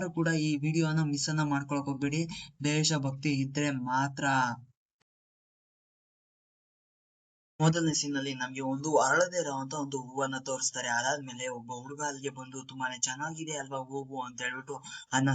ಯಾರು ಕೂಡ ಈ ವಿಡಿಯೋನ ಮಿಸ್ ಅನ್ನ ಮಾಡ್ಕೊಳಕ್ ಹೋಗ್ಬೇಡಿ. ದೇಶಭಕ್ತಿ ಇದ್ರೆ ಮಾತ್ರ. ಮೊದಲನೇ ಸೀನ್ ಅಲ್ಲಿ ನಮ್ಗೆ ಒಂದು ಅರಳದೇ ಇರುವಂತ ಒಂದು ಹೂವನ್ನ ತೋರಿಸ್ತಾರೆ. ಅದಾದ್ಮೇಲೆ ಒಬ್ಬ ಹುಡುಗ ಅಲ್ಲಿಗೆ ಬಂದು ತುಂಬಾನೇ ಚೆನ್ನಾಗಿದೆ ಅಲ್ವಾ ಹೂವು ಅಂತ ಹೇಳ್ಬಿಟ್ಟು ಅದನ್ನ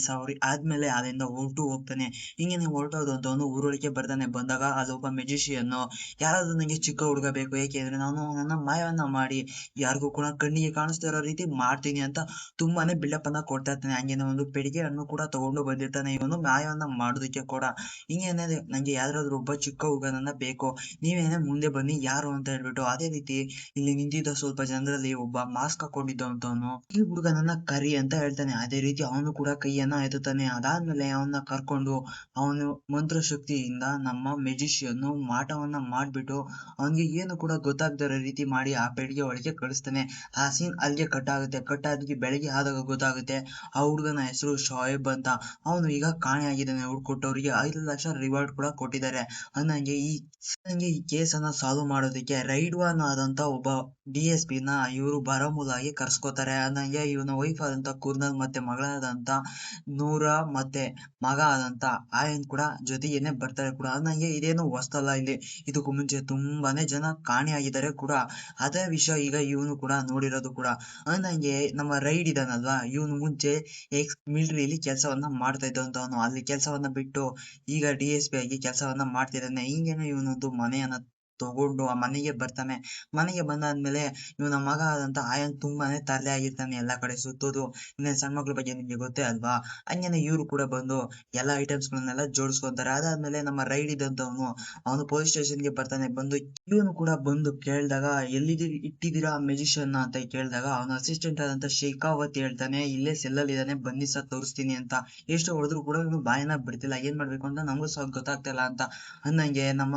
ಸವರಿ ಆದ್ಮೇಲೆ ಅಲ್ಲಿಂದ ಹೋಗ್ತಾನೆ. ಹಿಂಗೇನೆ ಹೊರಟೋದಂತವನು ಊರೊಳಗೆ ಬರ್ತಾನೆ. ಬಂದಾಗ ಅಲ್ಲೊಬ್ಬ ಮೆಜಿಷಿಯನ್, ಯಾರಾದ್ರೂ ನಂಗೆ ಚಿಕ್ಕ ಹುಡುಗ ಬೇಕು, ಏಕೆಂದ್ರೆ ನಾನು ನನ್ನ ಮಾಯವನ್ನ ಮಾಡಿ ಯಾರಿಗೂ ಕೂಡ ಕಣ್ಣಿಗೆ ಕಾಣಿಸ್ತಾ ಇರೋ ರೀತಿ ಮಾಡ್ತೀನಿ ಅಂತ ತುಂಬಾನೇ ಬಿಲ್ಡಪ್ ಅನ್ನ ಕೊಡ್ತಾ ಇರ್ತಾನೆ. ಹಂಗೇನೆ ಒಂದು ಪೆಟ್ಟಿಗೆಯನ್ನು ಕೂಡ ತಗೊಂಡು ಬಂದಿರ್ತಾನೆ ಇವನು ಮಾಯವನ್ನ ಮಾಡೋದಕ್ಕೆ ಕೂಡ. ಹಿಂಗೇನೆ ನಂಗೆ ಯಾರಾದ್ರೂ ಒಬ್ಬ ಚಿಕ್ಕ ಹುಡುಗನನ್ನ ಬೇಕು, ನೀವೇನೇ ಮುಂದೆ ಬನ್ನಿ ಯಾರು ಅಂತ ಹೇಳ್ಬಿಟ್ಟು. ಅದೇ ರೀತಿ ಇಲ್ಲಿ ನಿಂತಿದ್ದ ಸ್ವಲ್ಪ ಜನರಲ್ಲಿ ಒಬ್ಬ ಮಾಸ್ಕ್ ಹಾಕೊಂಡಿದ್ದವನು ಈ ಹುಡುಗನನ್ನ ಕರಿ ಅಂತ ಹೇಳ್ತಾನೆ. ಅದೇ ರೀತಿ ಅವನು ಕೂಡ ಕೈಯನ್ನ ಎತ್ತುತ್ತಾನೆ. ಅದಾದ್ಮೇಲೆ ಅವನ್ನ ಕರ್ಕೊಂಡು ಅವನು ಮಂತ್ರಶಕ್ತಿಯಿಂದ ನಮ್ಮ ಮೆಜಿಷಿಯನ್ ಮಾಟವನ್ನ ಮಾಡ್ಬಿಟ್ಟು ಅವನಿಗೆ ಏನು ಕೂಡ ಗೊತ್ತಾಗದಿರೋ ರೀತಿ ಮಾಡಿ ಆ ಪೆಟ್ಟಿಗೆ ಒಳಗೆ ಕಳಿಸ್ತಾನೆ. ಆ ಸೀನ್ ಅಲ್ಲಿಗೆ ಕಟ್ ಆಗುತ್ತೆ. ಕಟ್ ಆಗಿ ಬೆಳಗ್ಗೆ ಆದಾಗ ಗೊತ್ತಾಗುತ್ತೆ ಆ ಹುಡುಗನ ಹೆಸರು ಶೋಯಬ್ ಅಂತ. ಅವನು ಈಗ ಕಾಣೆ ಆಗಿದ್ದಾನೆ. ಹುಡ್ಕೊಟ್ಟವ್ರಿಗೆ 5 ಲಕ್ಷ ರಿವಾರ್ಡ್ ಕೂಡ ಕೊಟ್ಟಿದ್ದಾರೆ. ಅಂದಂಗೆ ಈ ಕೇಸ್ ಅನ್ನ ಸಾಲ್ವ್ ಮಾಡೋದಕ್ಕೆ ರೈಡ್ವಾನ್ ಆದಂತ ಒಬ್ಬ DSP ನ ಇವರು ಬಾರಾಮುಲಾಗೆ ಕರ್ಸ್ಕೊತಾರೆ. ಅಂದಂಗೆ ಇವನ ವೈಫ್ ಆದಂತ ಕುರ್ನಲ್ ಮತ್ತೆ ಮಗಳಾದಂತ ನೂರ ಮತ್ತೆ ಮಗ ಆದಂತ ಆಯನ್ ಕೂಡ ಜೊತೆಗೇನೆ ಬರ್ತಾರೆ ಕೂಡ. ಅಂದಂಗೆ ಇದೇನು ಹೊಸ್ತಲ್ಲ, ಇಲ್ಲಿ ಇದಕ್ಕೂ ಮುಂಚೆ ತುಂಬಾನೇ ಜನ ಕಾಣೆಯಾಗಿದ್ದಾರೆ ಕೂಡ. ಅದೇ ವಿಷಯ ಈಗ ಇವನು ಕೂಡ ನೋಡಿರೋದು ಕೂಡ. ಅಂದಂಗೆ ನಮ್ಮ ರೈಡ್ ಇದಾನಲ್ವಾ, ಇವನು ಮುಂಚೆ ಎಕ್ಸ್ ಮಿಲಿಟರಿಲಿ ಕೆಲಸವನ್ನ ಮಾಡ್ತಾ ಇದ್ದಂತವನು. ಅಲ್ಲಿ ಕೆಲಸವನ್ನ ಬಿಟ್ಟು ಈಗ DSP ಆಗಿ ಕೆಲಸವನ್ನ ಮಾಡ್ತಿದ್ದಾನೆ. ಹಿಂಗೇನೆ ಇವನೊಂದು ಮನೆಯನ್ನ ತಗೊಂಡು ಆ ಮನೆಗೆ ಬರ್ತಾನೆ. ಮನೆಗೆ ಬಂದಾದ್ಮೇಲೆ ಇವನ ಮಗ ಆದಂತ ಆಯನ್ ತುಂಬಾನೇ ತರಲೆ ಆಗಿರ್ತಾನೆ, ಎಲ್ಲಾ ಕಡೆ ಸುತ್ತೋದು. ಇನ್ನೇನ್ ಸಣ್ಣ ಮಕ್ಳ ಬಗ್ಗೆ ನಿಮ್ಗೆ ಗೊತ್ತೇ ಅಲ್ವಾ. ಹಂಗೇನೆ ಇವ್ರು ಕೂಡ ಬಂದು ಎಲ್ಲಾ ಐಟಮ್ಸ್ ಗಳನ್ನೆಲ್ಲ ಜೋಡಿಸ್ಕೊಂತಾರೆ. ಅದಾದ್ಮೇಲೆ ನಮ್ಮ ರೈಡ್ ಇದ್ದಂತವನು ಅವನು ಪೊಲೀಸ್ ಸ್ಟೇಷನ್ಗೆ ಬರ್ತಾನೆ. ಬಂದು ಇವನು ಕೂಡ ಬಂದು ಕೇಳಿದಾಗ ಇಟ್ಟಿದ್ದೀರಾ ಮೆಜಿಷಿಯನ್ ಅಂತ ಕೇಳಿದಾಗ ಅವನ ಅಸಿಸ್ಟೆಂಟ್ ಆದಂತ ಶೇಖಾವತ್ ಹೇಳ್ತಾನೆ, ಇಲ್ಲೇ ಸೆಲ್ಲಲ್ಲಿ ಇದ್ದಾನೆ, ಬನ್ನಿ ಸರ್ ತೋರಿಸ್ತೀನಿ ಅಂತ. ಎಷ್ಟು ಹೊಡೆದ್ರು ಕೂಡ ಇವನು ಬಾಯನ್ನ ಬಿಡ್ತಿಲ್ಲ. ಏನ್ ಮಾಡ್ಬೇಕು ಅಂತ ನಮಗೂ ಸಹ ಗೊತ್ತಾಗ್ತಿಲ್ಲ ಅಂತ. ಅಂದಂಗೆ ನಮ್ಮ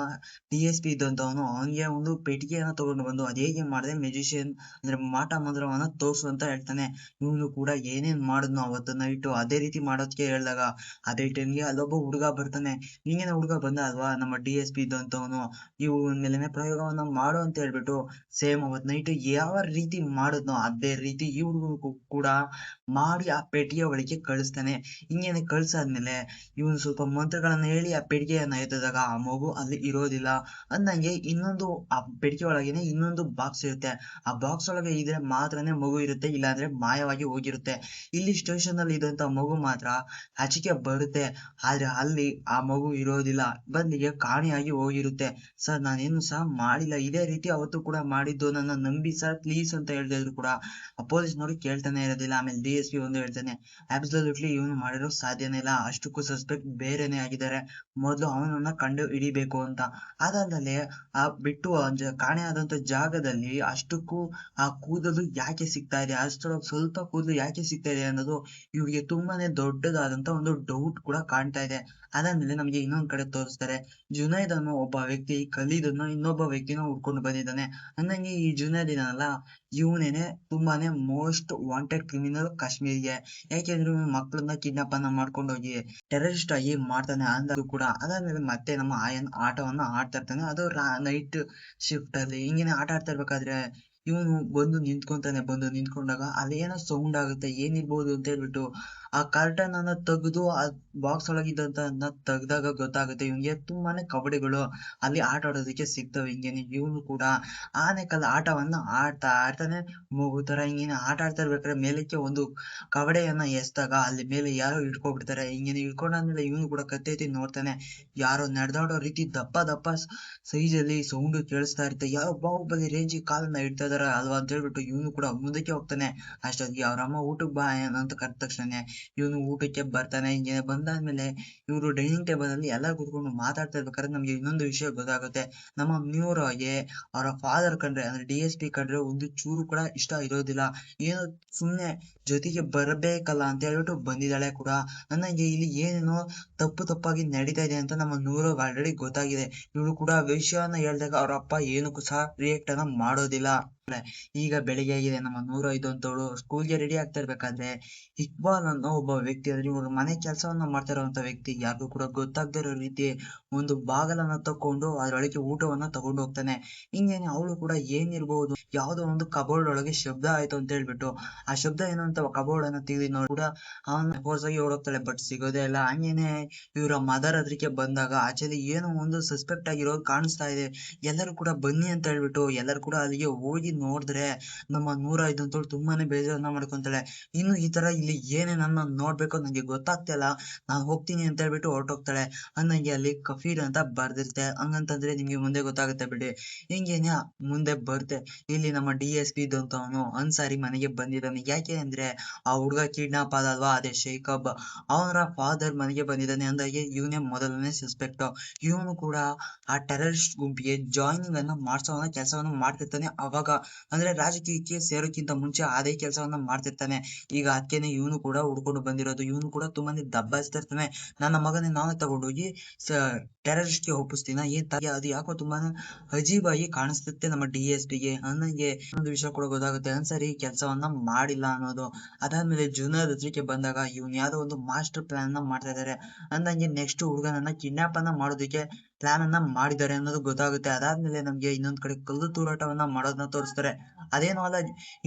DSP ಇದ್ದಂತವನು ಅವನಿಗೆ ಒಂದು ಪೆಟ್ಟಿಗೆಯನ್ನ ತಗೊಂಡು ಬಂದು ಅದ್ ಹೇಗೆ ಮಾಡಿದೆ ಮೆಜಿಷಿಯನ್ ಅಂದ್ರೆ ಮಾಟ ಮಂತ್ರವನ್ನ ತೋರ್ಸು ಅಂತ ಹೇಳ್ತಾನೆ. ಇವನು ಕೂಡ ಏನೇನ್ ಮಾಡಿದ್ನು ಅವತ್ತು ನೈಟು ಅದೇ ರೀತಿ ಮಾಡೋದಕ್ಕೆ ಹೇಳಿದಾಗ ಅದೇ ಟೈಮ್ಗೆ ಅಲ್ಲೊಬ್ಬ ಹುಡುಗ ಬರ್ತಾನೆ. ಹಿಂಗೇನೆ ಹುಡುಗ ಬಂದ ಅಲ್ವಾ, ನಮ್ಮ DSP ಇದ್ದಂತವನು ಇವು ಮೇಲೆನೆ ಪ್ರಯೋಗವನ್ನ ಮಾಡು ಅಂತ ಹೇಳ್ಬಿಟ್ಟು ಸೇಮ್ ಅವತ್ ನೈಟ್ ಯಾವ ರೀತಿ ಮಾಡಿದ್ನೋ ಅದೇ ರೀತಿ ಈ ಹುಡುಗನಿಗೂ ಕೂಡ ಮಾಡಿ ಆ ಪೆಟ್ಟಿಗೆ ಒಳಗೆ ಕಳಿಸ್ತಾನೆ. ಹಿಂಗೇನೆ ಕಳ್ಸಾದ್ಮೇಲೆ ಇವನು ಸ್ವಲ್ಪ ಮಂತ್ರಗಳನ್ನ ಹೇಳಿ ಆ ಪೆಟ್ಟಿಗೆಯನ್ನ ಎತ್ತಿದಾಗ ಆ ಮಗು ಅಲ್ಲಿ ಇರೋದಿಲ್ಲ. ಅಂದಂಗೆ ಇನ್ನೊಂದು ಆ ಪೆಟ್ಟಿಗೆ ಒಳಗೇನೆ ಇನ್ನೊಂದು ಬಾಕ್ಸ್ ಇರುತ್ತೆ. ಆ ಬಾಕ್ಸ್ ಒಳಗೆ ಇದ್ರೆ ಮಾತ್ರನೇ ಮಗು ಇರುತ್ತೆ, ಇಲ್ಲಾಂದ್ರೆ ಮಾಯವಾಗಿ ಹೋಗಿರುತ್ತೆ. ಇಲ್ಲಿ ಸ್ಟೇಷನ್ ಅಲ್ಲಿ ಇದ್ದಂತ ಮಗು ಮಾತ್ರ ಆಚೆಗೆ ಬರುತ್ತೆ, ಆದ್ರೆ ಅಲ್ಲಿ ಆ ಮಗು ಇರೋದಿಲ್ಲ, ಬದಲಿಗೆ ಕಾಣೆಯಾಗಿ ಹೋಗಿರುತ್ತೆ. ಸರ್ ನಾನೇನು ಸಹ ಮಾಡಿಲ್ಲ, ಇದೇ ರೀತಿ ಅವತ್ತು ಕೂಡ ಮಾಡಿದ್ದು, ನನ್ನ ನಂಬಿ ಸರ್ ಪ್ಲೀಸ್ ಅಂತ ಹೇಳ್ತಿದ್ರು ಕೂಡ ಆ ಪೊಲೀಸ್ನವರು ಕೇಳ್ತಾನೆ ಇರೋದಿಲ್ಲ. ಆಮೇಲೆ DSP ಒಂದು ಹೇಳ್ತಾನೆ, ಅಬ್ಸಲ್ಯೂಟ್ಲಿ ಇವನು ಮಾಡಿರೋ ಸಾಧ್ಯನೇ ಇಲ್ಲ, ಅಷ್ಟಕ್ಕೂ ಸಸ್ಪೆಕ್ಟ್ ಬೇರೆನೆ ಆಗಿದ್ದಾರೆ, ಮೊದಲು ಅವನನ್ನ ಕಂಡು ಹಿಡಿಬೇಕು ಅಂತ. ಅದಾದ್ಮೇಲೆ ಆ ಬಿಟ್ಟು ಕಾಣೆ ಆದಂತ ಜಾಗದಲ್ಲಿ ಅಷ್ಟಕ್ಕೂ ಆ ಕೂದಲು ಯಾಕೆ ಸಿಗ್ತಾ ಇದೆ, ಅಷ್ಟೊಳಗೆ ಸ್ವಲ್ಪ ಕೂದಲು ಯಾಕೆ ಸಿಗ್ತಾ ಇದೆ ಅನ್ನೋದು ಇವ್ರಿಗೆ ತುಂಬಾನೇ ದೊಡ್ಡದಾದಂತ ಒಂದು ಡೌಟ್ ಕೂಡ ಕಾಣ್ತಾ ಇದೆ. ಅದಾದ್ಮೇಲೆ ನಮ್ಗೆ ಇನ್ನೊಂದ್ ಕಡೆ ತೋರಿಸ್ತಾರೆ, ಜುನೈದ್ ಅನ್ನೋ ಒಬ್ಬ ವ್ಯಕ್ತಿ ಖಲೀದನ್ನು ಇನ್ನೊಬ್ಬ ವ್ಯಕ್ತಿನ ಹುಡ್ಕೊಂಡು ಬಂದಿದ್ದಾನೆ. ಅಂದಂಗೆ ಈ ಜುನೈದ್ ಇದಾನಲ್ಲ, ಇವನೇನೆ ತುಂಬಾನೇ ಮೋಸ್ಟ್ ವಾಂಟೆಡ್ ಕ್ರಿಮಿನಲ್ ಕಾಶ್ಮೀರಿಗೆ. ಯಾಕೆಂದ್ರೆ ಇವನು ಮಕ್ಕಳನ್ನ ಕಿಡ್ನಾಪ್ ಅನ್ನ ಮಾಡ್ಕೊಂಡು ಹೋಗಿ ಟೆರರಿಸ್ಟ್ ಆಗಿ ಮಾಡ್ತಾನೆ ಅಂದಾಗೂ ಕೂಡ. ಅದಾದ್ಮೇಲೆ ಮತ್ತೆ ನಮ್ಮ ಆಯನ್ ಆಟವನ್ನ ಆಡ್ತಾ ಇರ್ತಾನೆ, ಅದು ನೈಟ್ ಶಿಫ್ಟ್ ಅಲ್ಲಿ. ಹಿಂಗೇನೆ ಆಟ ಆಡ್ತಾ ಇರ್ಬೇಕಾದ್ರೆ ಇವನು ಬಂದು ನಿಂತ್ಕೊಂತಾನೆ. ಬಂದು ನಿಂತ್ಕೊಂಡಾಗ ಅಲ್ಲಿ ಏನೋ ಸೌಂಡ್ ಆಗುತ್ತೆ, ಏನಿರ್ಬೋದು ಅಂತ ಹೇಳ್ಬಿಟ್ಟು ಆ ಕರ್ಟನ್ ಅನ್ನ ತೆಗೆದು ಆ ಬಾಕ್ಸ್ ಒಳಗಿದ್ದಂತ ತೆಗ್ದಾಗ ಗೊತ್ತಾಗುತ್ತೆ ಇವನ್ಗೆ ತುಂಬಾನೇ ಕಬಡ್ಡಿಗಳು ಅಲ್ಲಿ ಆಟ ಆಡೋದಕ್ಕೆ ಸಿಗ್ತವೆ. ಹಿಂಗೇನೆ ಇವನು ಕೂಡ ಆನೆಕಲ್ ಆಟವನ್ನ ಆಡ್ತಾನೆ ಮಗು ತರ. ಹಿಂಗೇನೆ ಆಟ ಆಡ್ತಾ ಇರ್ಬೇಕಾದ್ರೆ ಮೇಲಕ್ಕೆ ಒಂದು ಕವಡೆಯನ್ನ ಎಸ್ದಾಗ ಅಲ್ಲಿ ಮೇಲೆ ಯಾರೋ ಹಿಡ್ಕೊಬಿಡ್ತಾರೆ. ಹಿಂಗೇನೆ ಹಿಡ್ಕೊಂಡಾದ್ಮೇಲೆ ಇವನು ಕೂಡ ಕತ್ತೆತ್ತಿ ನೋಡ್ತಾನೆ, ಯಾರೋ ನಡೆದಾಡೋ ರೀತಿ ದಪ್ಪ ದಪ್ಪ ಸೈಜ್ ಅಲ್ಲಿ ಸೌಂಡ್ ಕೇಳಿಸ್ತಾ ಇರುತ್ತೆ, ಯಾರೋ ಬಾಹುಬಲಿ ರೇಂಜ್ ಕಾಲನ್ನ ಇಡ್ತಾ ಇದಾರೆ ಅಲ್ವಾ ಅಂತ ಹೇಳ್ಬಿಟ್ಟು ಇವನು ಕೂಡ ಮುಂದಕ್ಕೆ ಹೋಗ್ತಾನೆ. ಅಷ್ಟೊತ್ತಿಗೆ ಅವ್ರ ಅಮ್ಮ ಊಟಕ್ಕೆ ಬಾ ಅಂತ ಕರೆದ ತಕ್ಷಣ ಇವನು ಊಟಕ್ಕೆ ಬರ್ತಾನೆ. ಹಿಂಗೆ ಬಂದಾದ್ಮೇಲೆ ಇವರು ಡೈನಿಂಗ್ ಟೇಬಲ್ ಅಲ್ಲಿ ಎಲ್ಲ ಕೂತ್ಕೊಂಡು ಮಾತಾಡ್ತಾ ಇರ್ಬೇಕಾದ್ರೆ ನಮ್ಗೆ ಇನ್ನೊಂದು ವಿಷಯ ಗೊತ್ತಾಗುತ್ತೆ, ನಮ್ಮ ಮ್ಯೂರಾಗೆ ಅವರ ಫಾದರ್ ಕಂಡ್ರೆ ಅಂದ್ರೆ DSP ಕಂಡ್ರೆ ಒಂದು ಚೂರು ಕೂಡ ಇಷ್ಟ ಇರೋದಿಲ್ಲ. ಏನೋ ಸುಮ್ನೆ ಜೊತೆಗೆ ಬರ್ಬೇಕಲ್ಲ ಅಂತ ಹೇಳ್ಬಿಟ್ಟು ಬಂದಿದ್ದಾಳೆ ಕೂಡ. ನನಗೆ ಇಲ್ಲಿ ಏನೇನೋ ತಪ್ಪಾಗಿ ನಡೀತಾ ಇದೆ ಅಂತ ನಮ್ಮ ನೂರಾಗ್ ಆಲ್ರೆಡಿ ಗೊತ್ತಾಗಿದೆ. ಇವಳು ಕೂಡ ವಿಷಯನ ಹೇಳಿದಾಗ ಅವ್ರ ಅಪ್ಪ ಏನಕ್ಕೂ ಸಹ ರಿಯಾಕ್ಟ್ ಅನ್ನ ಮಾಡೋದಿಲ್ಲ. ಈಗ ಬೆಳಿಗ್ಗೆ ಆಗಿದೆ, ನಮ್ಮ 105 ಅಂತವಳು ಸ್ಕೂಲ್ಗೆ ರೆಡಿ ಆಗ್ತಾ ಇರ್ಬೇಕಾದ್ರೆ ಇಕ್ಬಾಲ್ ಅನ್ನೋ ಒಬ್ಬ ವ್ಯಕ್ತಿ, ಅಂದ್ರೆ ಇವ್ರ ಮನೆ ಕೆಲಸವನ್ನ ಮಾಡ್ತಾ ಇರುವಂತ ವ್ಯಕ್ತಿ, ಯಾರಿಗೂ ಕೂಡ ಗೊತ್ತಾಗದೇ ಇರೋ ರೀತಿ ಒಂದು ಬಾಗಲನ್ನ ತಕೊಂಡು ಅದ್ರೊಳಗೆ ಊಟವನ್ನ ತಗೊಂಡು ಹೋಗ್ತಾನೆ. ಹಿಂಗೇನೆ ಅವಳು ಕೂಡ ಏನಿರ್ಬಹುದು, ಯಾವ್ದೋ ಒಂದು ಕಬೋರ್ಡ್ ಒಳಗೆ ಶಬ್ದ ಆಯ್ತು ಅಂತ ಹೇಳ್ಬಿಟ್ಟು ಆ ಶಬ್ದ ಏನು ಅಂತ ಕಬೋರ್ಡ್ ಅನ್ನ ತೆಗೆದು ನೋಡಿ ಕೂಡ ಅವನ ಫೋರ್ಸ್ ಆಗಿ ಓಡೋಗ್ತಾಳೆ, ಬಟ್ ಸಿಗೋದೇ ಇಲ್ಲ. ಹಂಗೇನೆ ಇವರ ಮದರ್ ಅದಕ್ಕೆ ಬಂದಾಗ ಆಕ್ಚುಲಿ ಏನೋ ಒಂದು ಸಸ್ಪೆಕ್ಟ್ ಆಗಿರೋದು ಕಾಣಿಸ್ತಾ ಇದೆ, ಎಲ್ಲರೂ ಕೂಡ ಬನ್ನಿ ಅಂತ ಹೇಳ್ಬಿಟ್ಟು ಎಲ್ಲರೂ ಕೂಡ ಅಲ್ಲಿಗೆ ಹೋಗಿ ನೋಡಿದ್ರೆ ನಮ್ಮ 105 ಅಂತೇಳಿ ತುಂಬಾನೇ ಬೇಜಾರನ್ನ ಮಾಡ್ಕೊಂತಾಳೆ. ಇನ್ನು ಈ ತರ ಇಲ್ಲಿ ಏನೇನನ್ನ ನೋಡ್ಬೇಕು ನಂಗೆ ಗೊತ್ತಾಗ್ತಿಲ್ಲ, ನಾನು ಹೋಗ್ತೀನಿ ಅಂತ ಹೇಳ್ಬಿಟ್ಟು ಹೊರಟೋಗ್ತಾಳೆ. ಅನ್ನಂಗೆ ಅಲ್ಲಿ ಕಫೀರ್ ಅಂತ ಬರ್ದಿರುತ್ತೆ, ಹಂಗಂತಂದ್ರೆ ನಿಮ್ಗೆ ಮುಂದೆ ಗೊತ್ತಾಗುತ್ತೆ ಬಿಡಿ. ಹಿಂಗೇನೆ ಮುಂದೆ ಬರುತ್ತೆ, ಇಲ್ಲಿ ನಮ್ಮ DSP ಇದ್ದಂತವನು ಅನ್ಸಾರಿ ಮನೆಗೆ ಬಂದಿದ್ದಾನೆ. ಯಾಕೆ ಅಂದ್ರೆ ಆ ಹುಡುಗ ಕಿಡ್ನಾಪ್ ಆದಲ್ವಾ, ಅದೇ ಶೇಖಬ್ ಅವರ ಫಾದರ್ ಮನೆಗೆ ಬಂದಿದ್ದಾನೆ. ಅಂದಾಗೆ ಇವನೇ ಮೊದಲನೇ ಸಸ್ಪೆಕ್ಟ್. ಇವನು ಕೂಡ ಆ ಟೆರರಿಸ್ಟ್ ಗುಂಪಿಗೆ ಜಾಯಿನಿಂಗ್ ಅನ್ನ ಮಾಡಿಸೋ ಕೆಲಸವನ್ನ ಮಾಡ್ತಿರ್ತಾನೆ. ಅವಾಗ ಅಂದ್ರೆ ರಾಜಕೀಯಕ್ಕೆ ಸೇರೋಕ್ಕಿಂತ ಮುಂಚೆ ಅದೇ ಕೆಲಸವನ್ನ ಮಾಡ್ತಿರ್ತಾನೆ. ಈಗ ಅದಕ್ಕೇನೆ ಇವನು ಕೂಡ ಹುಡ್ಕೊಂಡು ಬಂದಿರೋದು. ಇವನು ಕೂಡ ತುಂಬಾನೇ ದಬ್ಬಾಯಿಸ್ತಿರ್ತಾನೆ, ನನ್ನ ಮಗನೇ ನಾನೇ ತಗೊಂಡೋಗಿ ಟೆರರಿಸ್ಟ್ ಗೆ ಒಪ್ಪಿಸ್ತೀನ ಅದು ಯಾಕೋ ತುಂಬಾನೇ ಅಜೀಬಾಗಿ ಕಾಣಿಸ್ತಿರುತ್ತೆ ನಮ್ಮ DSPಗೆ. ಅನ್ನಂಗೆ ಒಂದು ವಿಷಯ ಕೂಡ ಗೊತ್ತಾಗುತ್ತೆ, ಅನ್ಸರಿ ಕೆಲಸವನ್ನ ಮಾಡಿಲ್ಲ ಅನ್ನೋದು. ಅದಾದ್ಮೇಲೆ ಜುನಾದ್ ಹತ್ರಕ್ಕೆ ಬಂದಾಗ ಇವ್ನು ಯಾವ್ದೋ ಒಂದು ಮಾಸ್ಟರ್ ಪ್ಲಾನ್ ಅನ್ನ ಮಾಡ್ತಾ ಇದಾರೆ. ಅಂದಂಗೆ ನೆಕ್ಸ್ಟ್ ಹುಡುಗನನ್ನ ಕಿಡ್ನಾಪ್ ಅನ್ನ ಮಾಡೋದಕ್ಕೆ ಪ್ಲಾನ್ ಅನ್ನ ಮಾಡಿದ್ದಾರೆ ಅನ್ನೋದು ಗೊತ್ತಾಗುತ್ತೆ. ಅದಾದ್ಮೇಲೆ ನಮ್ಗೆ ಇನ್ನೊಂದ್ ಕಡೆ ಕಲ್ಲು ತೂರಾಟವನ್ನ ಮಾಡೋದನ್ನ ತೋರಿಸ್ತಾರೆ. ಅದೇನೋ ಅಲ್ಲ,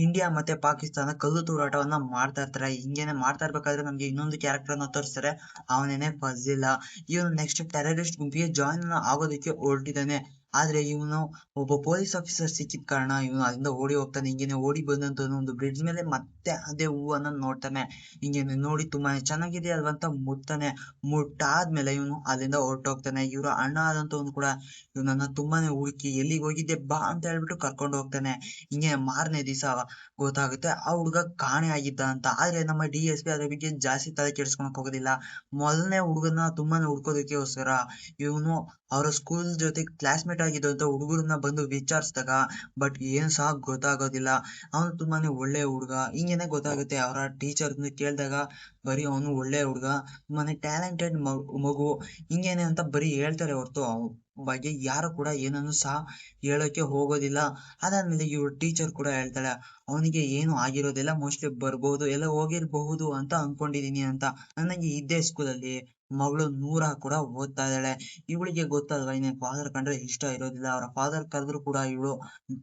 ಇಂಡಿಯಾ ಮತ್ತೆ ಪಾಕಿಸ್ತಾನ ಕಲ್ಲು ತೂರಾಟವನ್ನ ಮಾಡ್ತಾ ಇರ್ತಾರೆ. ಹಿಂಗೇನೆ ಮಾಡ್ತಾ ಇರ್ಬೇಕಾದ್ರೆ ನಮ್ಗೆ ಇನ್ನೊಂದು ಕ್ಯಾರೆಕ್ಟರ್ ಅನ್ನ ತೋರಿಸ್ತಾರೆ, ಅವನೇನೆ ಫಜಿಲ್ಲ. ಇವನು ನೆಕ್ಸ್ಟ್ ಟೆರರಿಸ್ಟ್ ಗುಂಪಿಗೆ ಜಾಯಿನ್ ಆಗೋದಕ್ಕೆ ಹೊರಟಿದ್ದಾನೆ. ಆದ್ರೆ ಇವನು ಒಬ್ಬ ಪೊಲೀಸ್ ಆಫೀಸರ್ ಸಿಕ್ಕಿದ ಕಾರಣ ಇವನು ಅಲ್ಲಿಂದ ಓಡಿ ಹೋಗ್ತಾನೆ. ಹಿಂಗೇನೆ ಓಡಿ ಬಂದಂತ ಒಂದು ಬ್ರಿಡ್ಜ್ ಮೇಲೆ ಮತ್ತೆ ಅದೇ ಹೂವನ್ನ ನೋಡ್ತಾನೆ. ಹಿಂಗೇನೆ ನೋಡಿ ತುಂಬಾನೇ ಚೆನ್ನಾಗಿದೆ ಅಲ್ವಾ ಅಂತ ಮುಟ್ತಾನೆ. ಮುಟ್ಟಾದ್ಮೇಲೆ ಇವನು ಅಲ್ಲಿಂದ ಹೊರಟೋಗ್ತಾನೆ. ಇವ್ರ ಅಣ್ಣ ಆದಂತವನು ಕೂಡ ಇವನನ್ನ ತುಂಬಾನೇ ಹುಡುಕಿ ಎಲ್ಲಿಗೆ ಹೋಗಿದ್ದೆ ಬಾ ಅಂತ ಹೇಳ್ಬಿಟ್ಟು ಕರ್ಕೊಂಡು ಹೋಗ್ತಾನೆ. ಹಿಂಗೆ ಮಾರನೇ ದಿವಸ ಗೊತ್ತಾಗುತ್ತೆ ಆ ಹುಡುಗ ಕಾಣೆ ಆಗಿದ್ದ ಅಂತ. ಆದ್ರೆ ನಮ್ಮ DSP ಅದ್ರ ಬಗ್ಗೆ ಜಾಸ್ತಿ ತಲೆ ಕೆಡಿಸ್ಕೊಳಕ್ ಹೋಗೋದಿಲ್ಲ. ಮೊದಲನೇ ಹುಡುಗನ ತುಂಬಾನೇ ಹುಡ್ಕೋದಕ್ಕೋಸ್ಕರ ಇವನು ಅವರ ಸ್ಕೂಲ್ ಜೊತೆ ಕ್ಲಾಸ್ಮೇಟ್ ಆಗಿದ್ದಂತ ಹುಡುಗರನ್ನ ಬಂದು ವಿಚಾರಿಸಿದಾಗ ಬಟ್ ಏನ್ ಸಹ ಗೊತ್ತಾಗೋದಿಲ್ಲ. ಅವನು ತುಂಬಾನೇ ಒಳ್ಳೆ ಹುಡುಗ ಹಿಂಗೇನೆ ಗೊತ್ತಾಗುತ್ತೆ. ಅವರ ಟೀಚರ್ ಕೇಳಿದಾಗ ಬರೀ ಅವನು ಒಳ್ಳೆ ಹುಡುಗ, ತುಂಬಾನೇ ಟ್ಯಾಲೆಂಟೆಡ್ ಮಗು ಹಿಂಗೇನೆ ಅಂತ ಬರೀ ಹೇಳ್ತಾರೆ ಹೊರತು ಬಗ್ಗೆ ಯಾರು ಕೂಡ ಏನನ್ನು ಸಹ ಹೇಳೋಕೆ ಹೋಗೋದಿಲ್ಲ. ಅದಾದ್ಮೇಲೆ ಇವ್ರ ಟೀಚರ್ ಕೂಡ ಹೇಳ್ತಾಳೆ ಅವನಿಗೆ ಏನು ಆಗಿರೋದಿಲ್ಲ, ಮೋಸ್ಟ್ಲಿ ಬರ್ಬೋದು, ಎಲ್ಲ ಹೋಗಿರ್ಬಹುದು ಅಂತ ಅನ್ಕೊಂಡಿದೀನಿ ಅಂತ. ನನಗೆ ಇದ್ದೇ ಸ್ಕೂಲಲ್ಲಿ ಮಗಳು ನೂರ ಕೂಡ ಓದ್ತಾ ಇದ್ದಾಳೆ. ಇವಳಿಗೆ ಗೊತ್ತಲ್ವಾ ಇನ್ನೇನ್ ಫಾದರ್ ಕಂಡ್ರೆ ಇಷ್ಟ ಇರೋದಿಲ್ಲ. ಅವರ ಫಾದರ್ ಕರೆದ್ರು ಕೂಡ ಇವಳು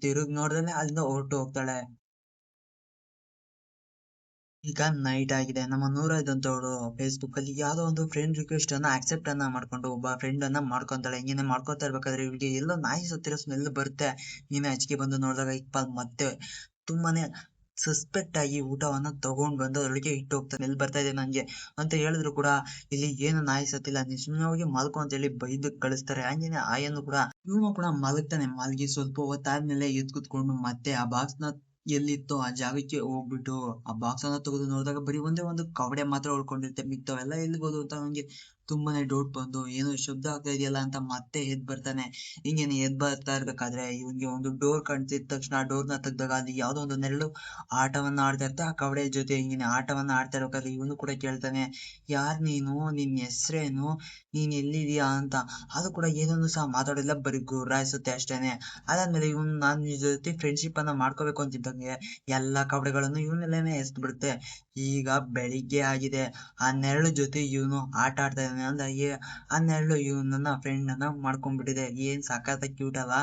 ತಿರುಗ್ ನೋಡ್ದಲೆ ಅಲ್ಲಿಂದ ಹೊರಟು ಹೋಗ್ತಾಳೆ. ಈಗ ನೈಟ್ ಆಗಿದೆ, ನಮ್ಮ 105 ಅಂತವಳು ಫೇಸ್ಬುಕ್ ಅಲ್ಲಿ ಯಾವ್ದೋ ಒಂದು ಫ್ರೆಂಡ್ ರಿಕ್ವೆಸ್ಟ್ ಅನ್ನ ಆಕ್ಸೆಪ್ಟ್ ಅನ್ನ ಮಾಡ್ಕೊಂಡು ಒಬ್ಬ ಫ್ರೆಂಡ್ ಅನ್ನ ಮಾಡ್ಕೊಂತಾಳೆ. ಹಿಂಗೇನೆ ಮಾಡ್ಕೊತಾ ಇರ್ಬೇಕಾದ್ರೆ ಇವಳಿಗೆ ಎಲ್ಲೋ ನಾಯಿ ಸತ್ತಿರೋ ಸ್ಮೆಲ್ ಬರುತ್ತೆ. ನೀನೆ ಆಚೆಗೆ ಬಂದು ನೋಡಿದಾಗ ಇಕ್ಬಾಲ್ ಮತ್ತೆ ತುಂಬಾನೇ ಸಸ್ಪೆಕ್ಟ್ ಆಗಿ ಊಟವನ್ನ ತಗೊಂಡ್ ಬಂದು ಅದ್ರೊಳಗೆ ಇಟ್ಟು ಹೋಗ್ತಾನೆ. ಸ್ಮೆಲ್ ಬರ್ತಾ ಇದೆ ನನ್ಗೆ ಅಂತ ಹೇಳಿದ್ರು ಕೂಡ ಇಲ್ಲಿ ಏನು ನಾಯಿ ಸತ್ತಿಲ್ಲ, ನೀನ್ ಸುಮ್ಮನೆ ಹೋಗಿ ಮಲ್ಕೊ ಅಂತ ಹೇಳಿ ಬೈದು ಕಳಿಸ್ತಾರೆ. ಹಂಗೇನೆ ಆಯನ್ನು ಕೂಡ ಇವನು ಕೂಡ ಮಲಗ್ತಾನೆ. ಮಲಗಿ ಸ್ವಲ್ಪ ಹೊತ್ತಾದ್ಮೇಲೆ ಎದ್ದು ಕುತ್ಕೊಂಡು ಮತ್ತೆ ಆ ಬಾಕ್ಸ್ ನ ಎಲ್ಲಿತ್ತೋ ಆ ಜಾಗಕ್ಕೆ ಹೋಗ್ಬಿಟ್ಟು ಆ ಬಾಕ್ಸ್ ಅನ್ನ ತೆಗೆದು ನೋಡಿದಾಗ ಬರೀ ಒಂದೇ ಒಂದು ಕವಡೆ ಮಾತ್ರ ಉಳ್ಕೊಂಡಿರುತ್ತೆ, ಮಿಕ್ತವೆಲ್ಲ ಎಲ್ಲಿಗೋದು ಅಂತ ಅವನಿಗೆ ತುಂಬಾನೇ ಡೌಟ್ ಬಂದು ಏನೋ ಶಬ್ದ ಆಗ್ತಾ ಇದೆಯಲ್ಲ ಅಂತ ಮತ್ತೆ ಎದ್ ಬರ್ತಾನೆ. ಹಿಂಗೇನೆ ಎದ್ ಬರ್ತಾ ಇರ್ಬೇಕಾದ್ರೆ ಇವನ್ಗೆ ಒಂದು ಡೋರ್ ಕಾಣ್ತಿದ ತಕ್ಷಣ ಆ ಡೋರ್ ನ ತೆಗ್ದಾಗ ಅಲ್ಲಿ ಯಾವ್ದೋ ಒಂದು ನೆರಳು ಆಟವನ್ನ ಆಡ್ತಾ ಇರ್ತೆ. ಆ ಕವಡೆ ಜೊತೆ ಹಿಂಗೇನೆ ಆಟವನ್ನ ಆಡ್ತಾ ಇರ್ಬೇಕಾದ್ರೆ ಇವನು ಕೂಡ ಕೇಳ್ತಾನೆ, ಯಾರ್ ನೀನು, ನಿನ್ ಹೆಸ್ರೇನು, ನೀನ್ ಎಲ್ಲಿದೀಯಾ ಅಂತ. ಅದು ಕೂಡ ಏನನ್ನು ಸಹ ಮಾತಾಡೋದಿಲ್ಲ, ಬರೀ ಗುರ್ರಾಯಿಸುತ್ತೆ ಅಷ್ಟೇನೆ. ಅದಾದ್ಮೇಲೆ ಇವನು ನಾನ್ ನಿನ್ ಜೊತೆ ಫ್ರೆಂಡ್ಶಿಪ್ ಅನ್ನ ಮಾಡ್ಕೋಬೇಕು ಅಂತಿದ್ದಂಗೆ ಎಲ್ಲಾ ಕವಡೆಗಳನ್ನು ಇವನಲ್ಲೇನೆ ಎಸ್ದ್ ಬಿಡುತ್ತೆ. ಈಗ ಬೆಳಿಗ್ಗೆ ಆಗಿದೆ, ಆ ನೆರಳು ಜೊತೆ ಇವನು ಆಟ ಆಡ್ತಾ ಇದ್ದಾನೆ. ಅಂದಾಗೆ ಆ ನೆರಳು ಇವನನ್ನ ಫ್ರೆಂಡ್ ಅನ್ನ ಮಾಡ್ಕೊಂಡ್ಬಿಟ್ಟಿದೆ. ಏನ್ ಸಖತ್ತಾಗಿ ಕ್ಯೂಟ್ ಅಲ್ಲ.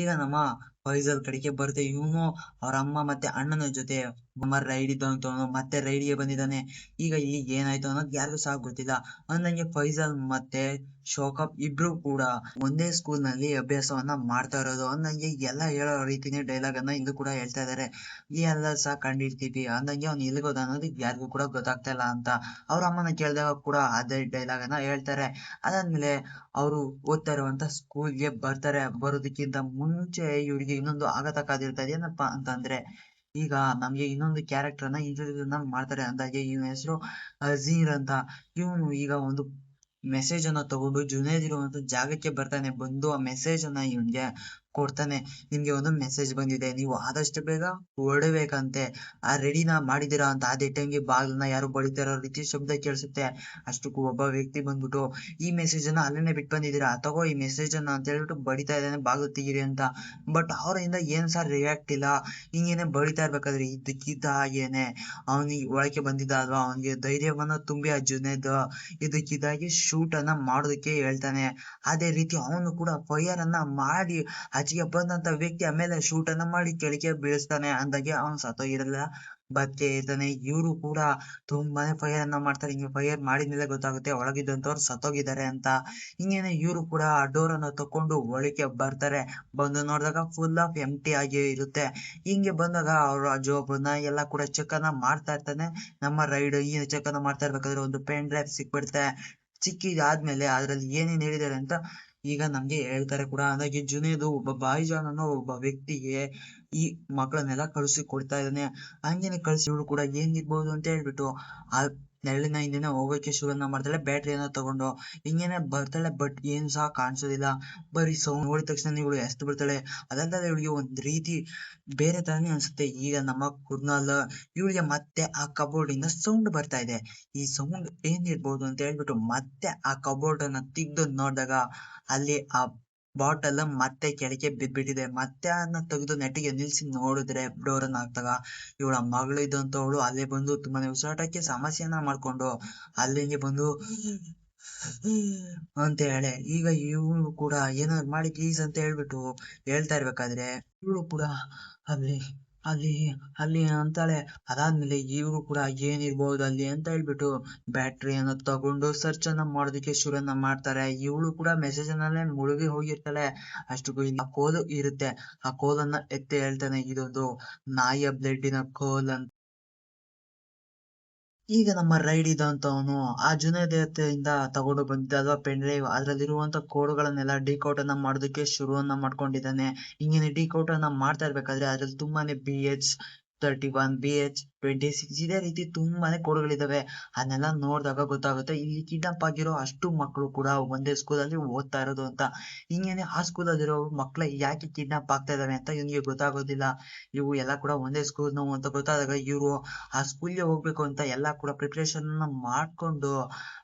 ಈಗ ನಮ್ಮ ಫೈಜಲ್ ಕಡೆಗೆ ಬರುತ್ತೆ. ಇವನು ಅವ್ರ ಅಮ್ಮ ಮತ್ತೆ ಅಣ್ಣನ ಜೊತೆ ರೈಡ್ ಇದ್ದಂತವನು ಮತ್ತೆ ರೈಡ್ಗೆ ಬಂದಿದ್ದಾನೆ. ಈಗ ಇಲ್ಲಿ ಏನಾಯ್ತು ಅನ್ನೋದು ಯಾರಿಗೂ ಸಹ ಗೊತ್ತಿಲ್ಲ. ಅಂದಂಗೆ ಫೈಜಲ್ ಮತ್ತೆ ಶೋಕಬ್ ಇಬ್ರು ಕೂಡ ಒಂದೇ ಸ್ಕೂಲ್ ನಲ್ಲಿ ಅಭ್ಯಾಸವನ್ನ ಮಾಡ್ತಾ ಇರೋದು. ಅಂದಂಗೆ ಎಲ್ಲ ಹೇಳೋ ರೀತಿನೇ ಡೈಲಾಗ್ ಅನ್ನ ಇಲ್ಲೂ ಕೂಡ ಹೇಳ್ತಾ ಇದಾರೆ, ಈ ಎಲ್ಲ ಸಹ ಕಂಡಿಡ್ತೀವಿ. ಅಂದಂಗೆ ಅವ್ನು ಎಲ್ಲಿಗೋದ ಅನ್ನೋದು ಯಾರಿಗೂ ಕೂಡ ಗೊತ್ತಾಗ್ತಾ ಇಲ್ಲ ಅಂತ ಅವ್ರ ಅಮ್ಮನ ಕೇಳಿದಾಗ ಕೂಡ ಅದೇ ಡೈಲಾಗ್ ಅನ್ನ ಹೇಳ್ತಾರೆ. ಅದಾದ್ಮೇಲೆ ಅವರು ಓದ್ತಾ ಇರುವಂತ ಸ್ಕೂಲ್ಗೆ ಬರ್ತಾರೆ. ಬರೋದಕ್ಕಿಂತ ಮುಂಚೆ ಇವಳಿಗೆ ಇನ್ನೊಂದು ಆಘಾತ ಕಾದಿರ್ತದೆ. ಏನಪ್ಪಾ ಅಂತಂದ್ರೆ ಈಗ ನಮ್ಗೆ ಇನ್ನೊಂದು ಕ್ಯಾರೆಕ್ಟರ್ ಅನ್ನ ಇಂಟ್ರೊಡ್ಯೂಸ್ ಮಾಡ್ತಾರೆ. ಅಂದಾಗೆ ಇವನ ಹೆಸರು ಅಜೀರ್ ಅಂತ. ಇವನು ಈಗ ಒಂದು ಮೆಸೇಜ್ ಅನ್ನ ತಗೊಂಡು ಜುನೇದ್ ಇರುವಂತ ಜಾಗಕ್ಕೆ ಬರ್ತಾನೆ. ಬಂದು ಆ ಮೆಸೇಜ್ ಅನ್ನ ಇವನ್ಗೆ ಕೊಡ್ತಾನೆ. ನಿಮ್ಗೆ ಒಂದು ಮೆಸೇಜ್ ಬಂದಿದೆ, ನೀವು ಆದಷ್ಟು ಬೇಗ ಹೊರಡಬೇಕಂತೆ. ಆ ರೆಡಿನ ಮಾಡಿದೀರಾ ಅಂತ. ಅದೇ ಟೈಮ್ಗೆ ಬಾಗ್ಲನ್ನ ಯಾರು ಬಡಿತಾ ಇರೋ ರೀತಿ ಶಬ್ದ ಕೇಳಿಸುತ್ತೆ. ಅಷ್ಟಕ್ಕೂ ಒಬ್ಬ ವ್ಯಕ್ತಿ ಬಂದ್ಬಿಟ್ಟು, ಈ ಮೆಸೇಜ್ ಅನ್ನ ಅಲ್ಲೇನೆ ಬಿಟ್ಟು ಬಂದಿದ್ದೀರಾ, ತಗೋ ಈ ಮೆಸೇಜ್ ಅನ್ನ ಅಂತ ಹೇಳ್ಬಿಟ್ಟು ಬಡಿತಾ ಇದ್ದಾನೆ ಬಾಗ್ಲು ತೆಗೀರಿ ಅಂತ. ಬಟ್ ಅವರಿಂದ ಏನ್ ಸರ್ ರಿಯಾಕ್ಟ್ ಇಲ್ಲ. ಹಿಂಗೇನೆ ಬಡಿತಾ ಇರ್ಬೇಕಾದ್ರೆ ಇದ್ದಕ್ಕಿದ್ದ ಹಾಗೇನೆ ಅವನಿಗೆ ಒಳಕ್ಕೆ ಬಂದಿದ್ದ ಅಲ್ವಾ, ಅವನಿಗೆ ಧೈರ್ಯವನ್ನ ತುಂಬಿ ಆ ಜುನೇದ್ ಇದಕ್ಕಿದ್ದಾಗಿ ಶೂಟ್ ಅನ್ನ ಮಾಡೋದಕ್ಕೆ ಹೇಳ್ತಾನೆ. ಅದೇ ರೀತಿ ಅವನು ಕೂಡ ಫೈರ್ ಅನ್ನ ಮಾಡಿ ಆಚೆಗೆ ಬಂದಂತ ವ್ಯಕ್ತಿ ಆಮೇಲೆ ಶೂಟ್ ಅನ್ನ ಮಾಡಿ ಕೆಳಗೆ ಬೀಳಿಸ್ತಾನೆ. ಅಂದಾಗೆ ಅವನು ಸತ್ತೋಗಿರಲ್ಲ, ಬದುಕೇ ಇರ್ತಾನೆ. ಇವರು ಕೂಡ ತುಂಬಾನೇ ಫೈರ್ ಅನ್ನ ಮಾಡ್ತಾರೆ. ಹಿಂಗೆ ಫೈರ್ ಮಾಡಿದ್ಮೇಲೆ ಗೊತ್ತಾಗುತ್ತೆ ಒಳಗಿದ್ದಂತವ್ರು ಸತ್ತೋಗಿದ್ದಾರೆ ಅಂತ. ಹಿಂಗೇನೆ ಇವರು ಕೂಡ ಆ ಡೋರ್ ಅನ್ನ ತಕೊಂಡು ಒಳಗೆ ಬರ್ತಾರೆ. ಬಂದು ನೋಡಿದಾಗ ಫುಲ್ ಆಫ್ ಎಂಟಿ ಆಗಿ ಇರುತ್ತೆ. ಹಿಂಗೆ ಬಂದಾಗ ಅವ್ರ ಜೋಬನ್ನ ಎಲ್ಲ ಕೂಡ ಚೆಕ್ ಅನ್ನ ಮಾಡ್ತಾ ಇರ್ತಾನೆ ನಮ್ಮ ರೈಡ್. ಈ ಚೆಕ್ ಅನ್ನ ಮಾಡ್ತಾ ಇರ್ಬೇಕಾದ್ರೆ ಒಂದು ಪೆನ್ ಡ್ರೈವ್ ಸಿಕ್ಬಿಡುತ್ತೆ. ಸಿಕ್ಕಿದಾದ್ಮೇಲೆ ಅದ್ರಲ್ಲಿ ಏನೇನ್ ಹೇಳಿದಾರೆ ಅಂತ ಈಗ ನಮ್ಗೆ ಹೇಳ್ತಾರೆ ಕೂಡ. ಹಾಗಾಗಿ ಜುನೇದ್ ಒಬ್ಬ ಬಾಯಿಜಾನ್ ಅನ್ನೋ ಒಬ್ಬ ವ್ಯಕ್ತಿಗೆ ಈ ಮಕ್ಕಳನ್ನೆಲ್ಲ ಕಳಿಸಿ ಕೊಡ್ತಾ ಇದ್ದಾನೆ. ಹಂಗೇನೆ ಕಳ್ಸಿ ಇವಳು ಕೂಡ ಏನಿರ್ಬೋದು ಅಂತ ಹೇಳ್ಬಿಟ್ಟು ಆ ನೆರಳಿನ ಹಿಂದೆನೆ ಹೋಗೋಕೆ ಶುರುವನ್ನ ಮಾಡ್ತಾಳೆ ಬ್ಯಾಟ್ರಿಯನ್ನ ತಗೊಂಡು. ಹಿಂಗೇನೆ ಬರ್ತಾಳೆ, ಬಟ್ ಏನ್ ಸಹ ಕಾಣಿಸೋದಿಲ್ಲ. ಬರೀ ಸೌಂಡ್ ನೋಡಿದ ತಕ್ಷಣ ಇವಳು ಎಸ್ದು ಬಿಡ್ತಾಳೆ. ಅದಲ್ಲದೆ ಇವಳಿಗೆ ಒಂದ್ ರೀತಿ ಬೇರೆ ತರಾನೇ ಅನ್ಸುತ್ತೆ. ಈಗ ನಮ್ಮ ಕುರ್ನಾಲ್ ಇವಳಿಗೆ ಮತ್ತೆ ಆ ಕಬೋರ್ಡ್ ಇಂದ ಸೌಂಡ್ ಬರ್ತಾ ಇದೆ. ಈ ಸೌಂಡ್ ಏನಿರ್ಬೋದು ಅಂತ ಹೇಳ್ಬಿಟ್ಟು ಮತ್ತೆ ಆ ಕಬೋರ್ಡ್ ಅನ್ನ ತೆಗ್ದು ನೋಡಿದಾಗ ಅಲ್ಲಿ ಆ ಬಾಟಲ್ ಮತ್ತೆ ಕೆಳಗೆ ಬಿದ್ಬಿಟ್ಟಿದೆ. ಮತ್ತೆ ಅದನ್ನ ತೆಗೆದು ನೆಟ್ಟಿಗೆ ನಿಲ್ಸಿ ನೋಡಿದ್ರೆ ಡೋರ್ ಅನ್ನ ಹಾಕ್ದಾಗ ಇವಳ ಮಗಳು ಇದ್ದಂತವಳು ಅಲ್ಲೇ ಬಂದು ತುಂಬಾನೇ ಉಸಿರಾಟಕ್ಕೆ ಸಮಸ್ಯೆಯನ್ನ ಮಾಡ್ಕೊಂಡು ಅಲ್ಲಿಗೆ ಬಂದು ಅಂತ ಹೇಳಿ ಈಗ ಇವಳು ಕೂಡ ಏನಾದ್ರು ಮಾಡಿ ಪ್ಲೀಸ್ ಅಂತ ಹೇಳ್ಬಿಟ್ಟು ಹೇಳ್ತಾ ಇರ್ಬೇಕಾದ್ರೆ ಇವಳು ಕೂಡ ಅಲ್ಲಿ ಅಲ್ಲಿ ಅಲ್ಲಿ ಅಂತಾಳೆ. ಅದಾದ್ಮೇಲೆ ಇವ್ರು ಕೂಡ ಏನಿರ್ಬೋದು ಅಲ್ಲಿ ಅಂತ ಹೇಳ್ಬಿಟ್ಟು ಬ್ಯಾಟ್ರಿಯನ್ನ ತಗೊಂಡು ಸರ್ಚ್ ಅನ್ನ ಮಾಡೋದಕ್ಕೆ ಶುರುವನ್ನ ಮಾಡ್ತಾರೆ. ಇವಳು ಕೂಡ ಮೆಸೇಜ್ ಅನ್ನಲ್ಲೇ ಮುಳುಗಿ ಹೋಗಿರ್ತಾಳೆ. ಅಷ್ಟಕ್ಕೂ ಇಲ್ಲಿ ಕೋಲು ಇರುತ್ತೆ. ಆ ಕೋಲನ್ನ ಎತ್ತಿ ಹೇಳ್ತಾನೆ, ಇದೊಂದು ನಾಯಿಯ ಬ್ಲಡ್ಡಿನ ಕೋಲ್ ಅಂತ. ಈಗ ನಮ್ಮ ರೈಡ್ ಇದ್ದಂತವನು ಆ ಜುನೇದತೆಯಿಂದ ತಗೊಂಡು ಬಂದಿದ್ದ ಅಲ್ವಾ ಪೆನ್ ಡ್ರೈವ್, ಅದ್ರಲ್ಲಿರುವಂತ ಕೋಡ್ಗಳನ್ನೆಲ್ಲ ಡಿಕೋಡ್ ಅನ್ನ ಮಾಡೋದಕ್ಕೆ ಶುರುವನ್ನ ಮಾಡ್ಕೊಂಡಿದ್ದಾನೆ. ಹಿಂಗೇನೆ ಡಿಕೋಡ್ ಅನ್ನ ಮಾಡ್ತಾ ಇರ್ಬೇಕಾದ್ರೆ ಅದ್ರಲ್ಲಿ ತುಂಬಾನೇ BH31 BH26 ಇದೇ ರೀತಿ ತುಂಬಾನೇ ಕೋಡ್ಗಳಿದಾವೆ. ಅದನ್ನೆಲ್ಲ ನೋಡಿದಾಗ ಗೊತ್ತಾಗುತ್ತೆ ಇಲ್ಲಿ ಕಿಡ್ನಾಪ್ ಆಗಿರೋ ಅಷ್ಟು ಮಕ್ಕಳು ಕೂಡ ಒಂದೇ ಸ್ಕೂಲಲ್ಲಿ ಓದ್ತಾ ಇರೋದು ಅಂತ. ಹಿಂಗೇನೆ ಆ ಸ್ಕೂಲಲ್ಲಿರೋ ಮಕ್ಳ ಯಾಕೆ ಕಿಡ್ನಾಪ್ ಆಗ್ತಾ ಇದಾವೆ ಅಂತ ಇವನಿಗೆ ಗೊತ್ತಾಗೋದಿಲ್ಲ. ಇವು ಎಲ್ಲ ಕೂಡ ಒಂದೇ ಸ್ಕೂಲ್ ನಾವು ಅಂತ ಗೊತ್ತಾದಾಗ ಇವರು ಆ ಸ್ಕೂಲ್ಗೆ ಹೋಗ್ಬೇಕು ಅಂತ ಎಲ್ಲಾ ಕೂಡ ಪ್ರಿಪರೇಷನ್ ಮಾಡ್ಕೊಂಡು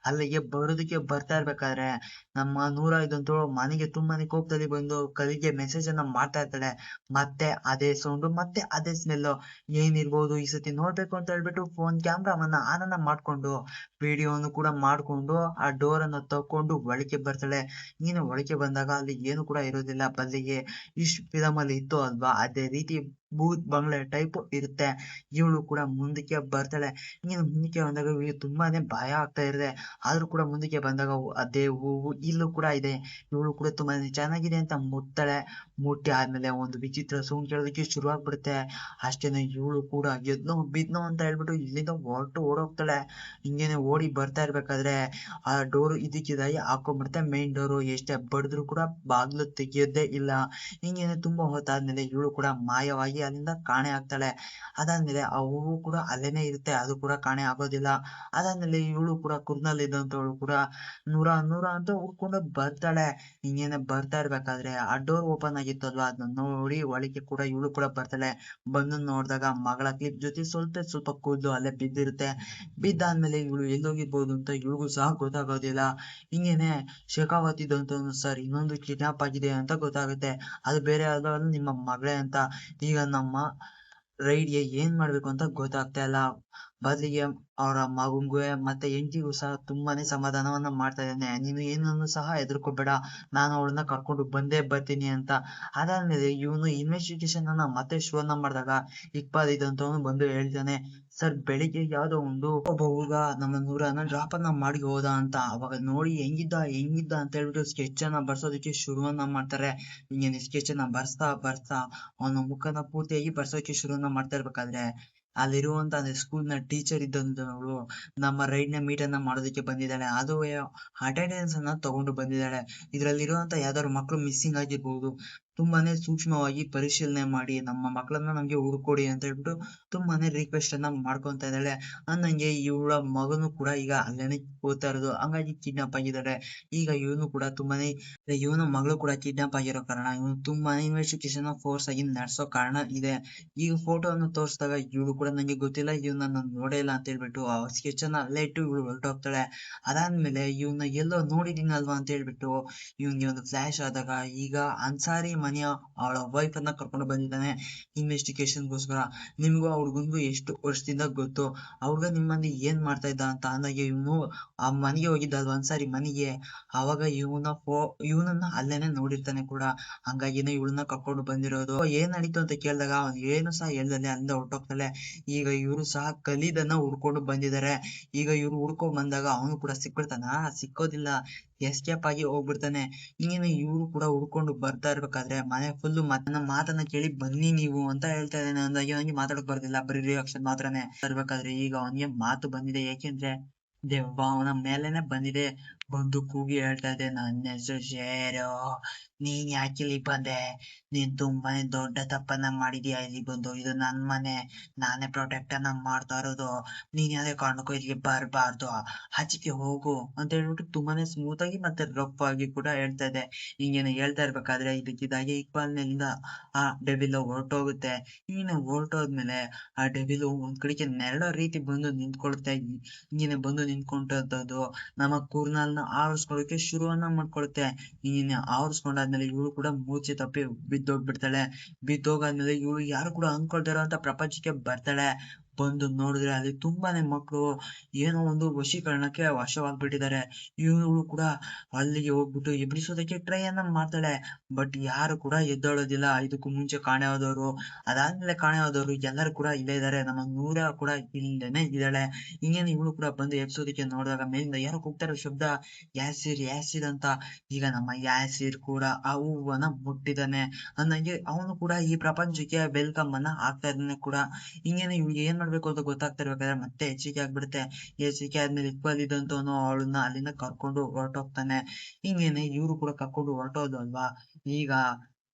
ಅಲ್ಲಿಗೆ ಬರೋದಕ್ಕೆ ಬರ್ತಾ ಇರ್ಬೇಕಾದ್ರೆ ನಮ್ಮ ನೂರ ಇದ್ದಂತವಳು ಮನೆಗೆ ತುಂಬಾನೇ ಕೋಪದಲ್ಲಿ ಬಂದು ಕಲಿಗೆ ಮೆಸೇಜ್ ಅನ್ನ ಮಾಡ್ತಾ ಇರ್ತಾಳೆ. ಮತ್ತೆ ಅದೇ ಸೌಂಡ್, ಮತ್ತೆ ಅದೇ ಸ್ಮೆಲ್. ಏನಿರ್ಬೋದು ಈ ಸತಿ ನೋಡ್ಬೇಕು ಅಂತ ಹೇಳ್ಬಿಟ್ಟು ಫೋನ್ ಕ್ಯಾಮ್ರಾವನ್ನ ಆನ್ ಅನ್ನ ಮಾಡ್ಕೊಂಡು ವಿಡಿಯೋನು ಕೂಡ ಮಾಡ್ಕೊಂಡು ಆ ಡೋರ್ ಅನ್ನ ತಕೊಂಡು ಒಳಗೆ ಬರ್ತಾಳೆ. ನೀನು ಒಳಗೆ ಬಂದಾಗ ಅಲ್ಲಿ ಏನು ಕೂಡ ಇರೋದಿಲ್ಲ. ಬದಲಿಗೆ ಇಷ್ಟು ಫಿಲಮ್ ಅಲ್ಲಿ ಇತ್ತು ಅಲ್ವಾ ಅದೇ ರೀತಿ ಬೂತ್ ಬಂಗ್ಲೆ ಟೈಪ್ ಇರುತ್ತೆ. ಇವಳು ಕೂಡ ಮುಂದಕ್ಕೆ ಬರ್ತಾಳೆ. ನೀನು ಮುಂದಕ್ಕೆ ಬಂದಾಗ ಇವಳಿಗೆ ತುಂಬಾನೇ ಭಯ ಆಗ್ತಾ ಇದೆ. ಆದ್ರೂ ಕೂಡ ಮುಂದಕ್ಕೆ ಬಂದಾಗ ಅದೇ ಹೂವು ಇಲ್ಲೂ ಕೂಡ ಇದೆ. ಇವಳು ಕೂಡ ತುಂಬಾನೇ ಚೆನ್ನಾಗಿದೆ ಅಂತ ಮುಟ್ತಾಳೆ. ಮುಟ್ಟಿ ಆದ್ಮೇಲೆ ಒಂದು ವಿಚಿತ್ರ ಸೌಂಡ್ ಕೇಳೋದಕ್ಕೆ ಶುರು ಆಗ್ಬಿಡುತ್ತೆ. ಅಷ್ಟೇನೆ ಇವಳು ಕೂಡ ಎದ್ನೋ ಬಿದ್ನೋ ಅಂತ ಹೇಳ್ಬಿಟ್ಟು ಇಲ್ಲಿಂದ ಹೊರಟು ಓಡೋಗ್ತಾಳೆ. ಹಿಂಗೇನೆ ಓಡಿ ಬರ್ತಾ ಇರ್ಬೇಕಾದ್ರೆ ಆ ಡೋರ್ ಇದಕ್ಕಿದಾಗಿ ಹಾಕೊಂಡ್ಬಿಡುತ್ತೆ. ಮೇನ್ ಡೋರು ಎಷ್ಟೇ ಬಡಿದ್ರು ಕೂಡ ಬಾಗ್ಲು ತೆಗಿಯೋದೇ ಇಲ್ಲ. ಹಿಂಗೇನೆ ತುಂಬಾ ಹೊತ್ತಾದ್ಮೇಲೆ ಇವಳು ಕೂಡ ಮಾಯವಾಗಿ ಅಲ್ಲಿಂದ ಕಾಣೆ ಆಗ್ತಾಳೆ. ಅದಾದ್ಮೇಲೆ ಆ ಹೂವು ಕೂಡ ಅಲ್ಲೇನೆ ಇರುತ್ತೆ, ಅದು ಕೂಡ ಕಾಣೆ ಆಗೋದಿಲ್ಲ. ಅದಾದ್ಮೇಲೆ ಇವಳು ಕೂಡ ಕುರ್ನಲ್ ಇದ್ದಂತವಳು ಕೂಡ ನೂರ ನೂರ ಅಂತ ಹುಡ್ಕೊಂಡು ಬರ್ತಾಳೆ. ಹಿಂಗೇನೆ ಬರ್ತಾ ಇರ್ಬೇಕಾದ್ರೆ ಆ ಡೋರ್ ಓಪನ್ ಆಗಿತ್ತಲ್ವಾ ಅದನ್ನ ನೋಡಿ ಒಳಗೆ ಕೂಡ ಇವಳು ಕೂಡ ಬರ್ತಾಳೆ. ಬಂದು ನೋಡಿದಾಗ ಮಗಳ ಕ್ಲಿಪ್ ಜೊತೆ ಸ್ವಲ್ಪ ಕೂದಲು ಅಲ್ಲೇ ಬಿದ್ದಿರುತ್ತೆ. ಬಿದ್ದಾದ್ಮೇಲೆ ಇವಳು ಎಲ್ಲೋಗಿರ್ಬೋದು ಅಂತ ಇವಳಿಗೂ ಸಹ ಗೊತ್ತಾಗೋದಿಲ್ಲ. ಹಿಂಗೇನೆ ಶೇಖಾವತ್ ಇದ್ದಂತವನು ಸರ್ ಇನ್ನೊಂದು ಕಿಡ್ನಾಪ್ ಆಗಿದೆ ಅಂತ ಗೊತ್ತಾಗುತ್ತೆ. ಅದು ಬೇರೆ ಯಾವ್ದಾದ್ರು ನಿಮ್ಮ ಮಗಳೇ ಅಂತ. ಈಗ ನಮ್ಮ ರೈಡ್ಗೆ ಏನ್ ಮಾಡ್ಬೇಕು ಅಂತ ಗೊತ್ತಾಗ್ತಾ ಇಲ್ಲ. ಬದಲಿಗೆ ಅವರ ಮಗುಂಗೂ ಮತ್ತೆ ಹೆಂಡತಿಗೂ ಸಹ ತುಂಬಾನೇ ಸಮಾಧಾನವನ್ನ ಮಾಡ್ತಾ ಇದ್ದಾನೆ. ನೀನು ಏನನ್ನು ಸಹ ಹೆದರ್ಕೋಬೇಡ, ನಾನು ಅವಳನ್ನ ಕರ್ಕೊಂಡು ಬಂದೇ ಬರ್ತೀನಿ ಅಂತ. ಅದಾದ್ಮೇಲೆ ಇವನು ಇನ್ವೆಸ್ಟಿಗೇಷನ್ ಅನ್ನ ಮತ್ತೆ ಶುರುವನ್ನ ಮಾಡಿದಾಗ ಇಕ್ಬಾಲ್ ಇದ್ದಂತವನು ಬಂದು ಹೇಳ್ತಾನೆ, ಸರ್ ಬೆಳಿಗ್ಗೆ ಯಾವ್ದೋ ಒಬ್ಬ ಹುಡುಗ ನಮ್ಮ ನೂರನ್ನ ಡ್ರಾಪ್ ಅನ್ನ ಮಾಡಿ ಹೋದ ಅಂತ. ಅವಾಗ ನೋಡಿ ಹೆಂಗಿದ್ದ ಅಂತ ಹೇಳ್ಬಿಟ್ಟು ಸ್ಕೆಚ್ ಅನ್ನ ಬರ್ಸೋದಕ್ಕೆ ಶುರುವನ್ನ ಮಾಡ್ತಾರೆ. ಹಿಂಗೇನೆ ಸ್ಕೆಚ್ ಅನ್ನ ಬರ್ಸ್ತಾ ಅವನ ಮುಖನ ಪೂರ್ತಿಯಾಗಿ ಬರ್ಸೋಕೆ ಶುರುವನ್ನ ಮಾಡ್ತಾ ಇರ್ಬೇಕಾದ್ರೆ ಅಲ್ಲಿರುವಂತ ಸ್ಕೂಲ್ ನ ಟೀಚರ್ ಇದ್ದಂತವಳು ನಮ್ಮ ರೈಡ್ ನ ಮೀಟ್ ಅನ್ನ ಮಾಡೋದಕ್ಕೆ ಬಂದಿದ್ದಾಳೆ. ಅದು ಅಟೆಂಡೆನ್ಸ್ ಅನ್ನ ತಗೊಂಡು ಬಂದಿದ್ದಾಳೆ. ಇದ್ರಲ್ಲಿರುವಂತ ಯಾವ್ದಾದ್ರು ಮಕ್ಳು ಮಿಸ್ಸಿಂಗ್ ಆಗಿರ್ಬೋದು. ತುಂಬಾನೇ ಸೂಕ್ಷ್ಮವಾಗಿ ಪರಿಶೀಲನೆ ಮಾಡಿ ನಮ್ಮ ಮಕ್ಕಳನ್ನ ನಮ್ಗೆ ಹುಡ್ಕೊಡಿ ಅಂತ ಹೇಳ್ಬಿಟ್ಟು ತುಂಬಾನೇ ರಿಕ್ವೆಸ್ಟ್ ಅನ್ನ ಮಾಡ್ಕೊಂತ ಇದ್ದಾಳೆ. ಅಂದಂಗೆ ಇವಳ ಮಗನು ಕೂಡ ಈಗ ಅಲ್ಲೇನೆ ಓದ್ತಾ ಇರೋದು, ಹಂಗಾಗಿ ಕಿಡ್ನಾಪ್ ಆಗಿದ್ದಾರೆ. ಈಗ ಇವನು ಕೂಡ ತುಂಬಾನೇ ಇವನ ಮಗಳು ಕೂಡ ಕಿಡ್ನಾಪ್ ಆಗಿರೋ ಕಾರಣ ಇವನು ತುಂಬಾನೇ ಇನ್ವೆಸ್ಟಿಗೇಷನ್ ಫೋರ್ಸ್ ಆಗಿ ನಡ್ಸೋ ಕಾರಣ ಇದೆ. ಈಗ ಫೋಟೋವನ್ನು ತೋರಿಸಿದಾಗ ಇವಳು ಕೂಡ ನಂಗೆ ಗೊತ್ತಿಲ್ಲ, ಇವನ್ನ ನಾನು ನೋಡೇ ಇಲ್ಲ ಅಂತ ಹೇಳ್ಬಿಟ್ಟು ಆ ಸ್ಕೆಚ್ ಅನ್ನ ಅಲ್ಲೇ ಇಟ್ಟು ಇವಳು ಹೊರಟೋಗ್ತಾಳೆ. ಅದಾದ್ಮೇಲೆ ಇವನ್ನ ಎಲ್ಲೋ ನೋಡಿದೀನಲ್ವಾ ಅಂತ ಹೇಳ್ಬಿಟ್ಟು ಇವನ್ಗೆ ಒಂದು ಫ್ಲಾಶ್ ಆದಾಗ ಈಗ ಅನ್ಸಾರಿ ಮನೆಯ ಅವಳ ವೈಫ್ ಅನ್ನ ಕರ್ಕೊಂಡು ಬಂದಿದ್ದಾನೆ ಇನ್ವೆಸ್ಟಿಗೇಷನ್ಗೋಸ್ಕರ. ನಿಮ್ಗೂ ಆ ಹುಡ್ಗನ್ಗೂ ಎಷ್ಟು ವರ್ಷದಿಂದ ಗೊತ್ತು, ಆ ಹುಡ್ಗ ನಿಮ್ಮಲ್ಲಿ ಏನ್ ಮಾಡ್ತಾ ಇದ್ದ ಅಂತ ಅಂದಾಗ ಇವನು ಆ ಮನೆಗೆ ಹೋಗಿದ್ದಲ್ವಾ ಅನ್ಸಾರಿ ಮನೆಗೆ, ಅವಾಗ ಇವನನ್ನ ಅಲ್ಲೇನೆ ನೋಡಿರ್ತಾನೆ ಕೂಡ, ಹಂಗಾಗಿನೇ ಇವಳನ್ನ ಕರ್ಕೊಂಡು ಬಂದಿರೋದು. ಏನ್ ನಡೀತು ಅಂತ ಕೇಳಿದಾಗ ಅವ್ನು ಏನು ಸಹ ಹೇಳ್ದಲೆ ಅಲ್ಲಿಂದ ಹೊರಟೋಗ್ತಾಳೆ. ಈಗ ಇವರು ಸಹ ಕಲೀದನ್ನ ಹುಡ್ಕೊಂಡು ಬಂದಿದ್ದಾರೆ. ಈಗ ಇವ್ರು ಹುಡ್ಕೊಂಡ್ ಬಂದಾಗ ಅವನು ಕೂಡ ಸಿಕ್ಬಿಡ್ತಾನ, ಸಿಕ್ಕೋದಿಲ್ಲ, ಎಸ್ಕೇಪ್ ಆಗಿ ಹೋಗ್ಬಿಡ್ತಾನೆ. ಇನ್ನೇನು ಇವ್ರು ಕೂಡ ಹುಡ್ಕೊಂಡು ಬರ್ತಾ ಇರ್ಬೇಕಾದ್ರೆ ಮನೆ ಫುಲ್ ನನ್ನ ಮಾತನ್ನ ಕೇಳಿ ಬನ್ನಿ ನೀವು ಅಂತ ಹೇಳ್ತಾ ಇದ್ದಾನೆ. ಅಂದಾಗ ಅವನಿಗೆ ಮಾತಾಡಕ್ ಬರ್ದಿಲ್ಲ, ಬರೀ ರಿಯಾಕ್ಷನ್ ಮಾತ್ರನೇ ಇರ್ಬೇಕಾದ್ರೆ ಈಗ ಅವನಿಗೆ ಮಾತು ಬಂದಿದೆ. ಏಕೆಂದ್ರೆ ದೆವ್ವ ಅವನ ಮೇಲೇನೆ ಬಂದಿದೆ, ಬಂದು ಕೂಗಿ ಹೇಳ್ತಾ ಇದೆ, ನನ್ನ ಹೆಸರು ಶೇರು, ನೀನ್ ಯಾಕೆ ಇಲ್ಲಿ ಬಂದೆ, ನೀನ್ ತುಂಬಾನೇ ದೊಡ್ಡ ತಪ್ಪನ್ನ ಮಾಡಿದ್ಯಾ ಇಲ್ಲಿ ಬಂದು, ಇದು ನನ್ ಮನೆ, ನಾನೇ ಪ್ರೊಟೆಕ್ಟ್ ಅನ್ನ ಮಾಡ್ತಾ ಇರೋದು, ನೀನ್ ಯಾವ್ದೇ ಕಾರಣಕ್ಕೂ ಇಲ್ಲಿಗೆ ಬರ್ಬಾರ್ದು, ಆಚೆಗೆ ಹೋಗು ಅಂತ ಹೇಳ್ಬಿಟ್ಟು ತುಂಬಾನೇ ಸ್ಮೂತ್ ಆಗಿ ಮತ್ತೆ ರಫ್ ಆಗಿ ಕೂಡ ಹೇಳ್ತಾ ಇದೆ. ಹಿಂಗೇನು ಹೇಳ್ತಾ ಇರ್ಬೇಕಾದ್ರೆ ಇದಕ್ಕಿದ್ದಾಗೆ ಇಕ್ಬಾಲ್ನಿಂದ ಆ ಡೆವಿಲ್ ಹೊರಟೋಗುತ್ತೆ. ಇನ್ನೇನು ಹೊರಟೋದ್ಮೇಲೆ ಆ ಡೆವಿಲ್ ಒಂದ್ ಕಡೆಗೆ ನೆರಳೋ ರೀತಿ ಬಂದು ನಿಂತ್ಕೊಳುತ್ತೆ. ಹಿಂಗೇನೆ ಬಂದು ನಿಂತ್ಕೊಂಡದ್ದು ನಮ್ಮ ಕುರ್ನಾಲ್ನ ಆವರಿಸ್ಕೊಳ್ಳೋಕೆ ಶುರುವನ್ನ ಮಾಡ್ಕೊಳುತ್ತೆ. ಹಿಂಗೇನೆ ಆವರಿಸ್ಕೊಂಡಾದ್ಮೇಲೆ ಇವಳು ಕೂಡ ಮೂರ್ಛೆ ತಪ್ಪಿ ಬಿದ್ದೋಗ್ಬಿಡ್ತಾಳೆ. ಬಿದ್ದೋಗಾದ್ಮೇಲೆ ಇವಳು ಯಾರು ಕೂಡ ಅನ್ಕೊಳ್ತಾ ಇರೋಂತ ಪ್ರಪಂಚಕ್ಕೆ ಬರ್ತಾಳೆ. ಬಂದು ನೋಡಿದ್ರೆ ಅಲ್ಲಿ ತುಂಬಾನೇ ಮಕ್ಕಳು ಏನೋ ಒಂದು ವಶೀಕರಣಕ್ಕೆ ವಶವಾಗ್ಬಿಟ್ಟಿದ್ದಾರೆ. ಇವಳು ಕೂಡ ಅಲ್ಲಿಗೆ ಹೋಗ್ಬಿಟ್ಟು ಎಬ್ಬಿಸೋದಕ್ಕೆ ಟ್ರೈ ಅನ್ನ ಮಾಡ್ತಾಳೆ, ಬಟ್ ಯಾರು ಕೂಡ ಎದ್ದೇಳೋದಿಲ್ಲ. ಇದಕ್ಕೂ ಮುಂಚೆ ಕಾಣೆ ಹೋದವರು, ಅದಾದ್ಮೇಲೆ ಕಾಣೆ ಹೋದವರು ಎಲ್ಲರೂ ಕೂಡ ಇಲ್ಲೇ ಇದ್ದಾರೆ. ನಮ್ಮ ನೂರ ಕೂಡ ಇಲ್ಲೇನೆ ಇದ್ದಾಳೆ. ಹಿಂಗೇನೆ ಇವಳು ಕೂಡ ಬಂದು ಎಬ್ಸೋದಕ್ಕೆ ನೋಡಿದಾಗ ಮೇಲಿಂದ ಯಾರೋ ಕೂಗ್ತಾರೋ ಶಬ್ದ, ಯಾಸಿರ್ ಯಾಸಿರ್ ಅಂತ. ಈಗ ನಮ್ಮ ಯಾಸಿರ್ ಕೂಡ ಆ ಹೂವನ್ನ ಮುಟ್ಟಿದ್ದಾನೆ. ಅಂದಂಗೆ ಅವನು ಕೂಡ ಈ ಪ್ರಪಂಚಕ್ಕೆ ವೆಲ್ಕಮ್ ಅನ್ನ ಆಗ್ತಾ ಇದ್ದಾನೆ ಕೂಡ. ಹಿಂಗೇನೆ ಇವ್ಳಿಗೆ ಏನ್ ಮಾಡ್ಬೇಕು ಅಂತ ಗೊತ್ತಾಗ್ತಾ ಇರ್ಬೇಕಾದ್ರೆ ಮತ್ತೆ ಹೆಚ್ಚಿಗೆ ಆಗ್ಬಿಡುತ್ತೆ. ಹೆಚ್ಚಿಗೆ ಆದ್ಮೇಲೆ ಇಕ್ಬಾಲ್ ಇದ್ದಂತವನು ಅವಳನ್ನ ಅಲ್ಲಿಂದ ಕರ್ಕೊಂಡು ಹೊರಟೋಗ್ತಾನೆ. ಹಿಂಗೇನೆ ಇವ್ರು ಕೂಡ ಕರ್ಕೊಂಡು ಹೊರಟೋದು ಅಲ್ವಾ. ಈಗ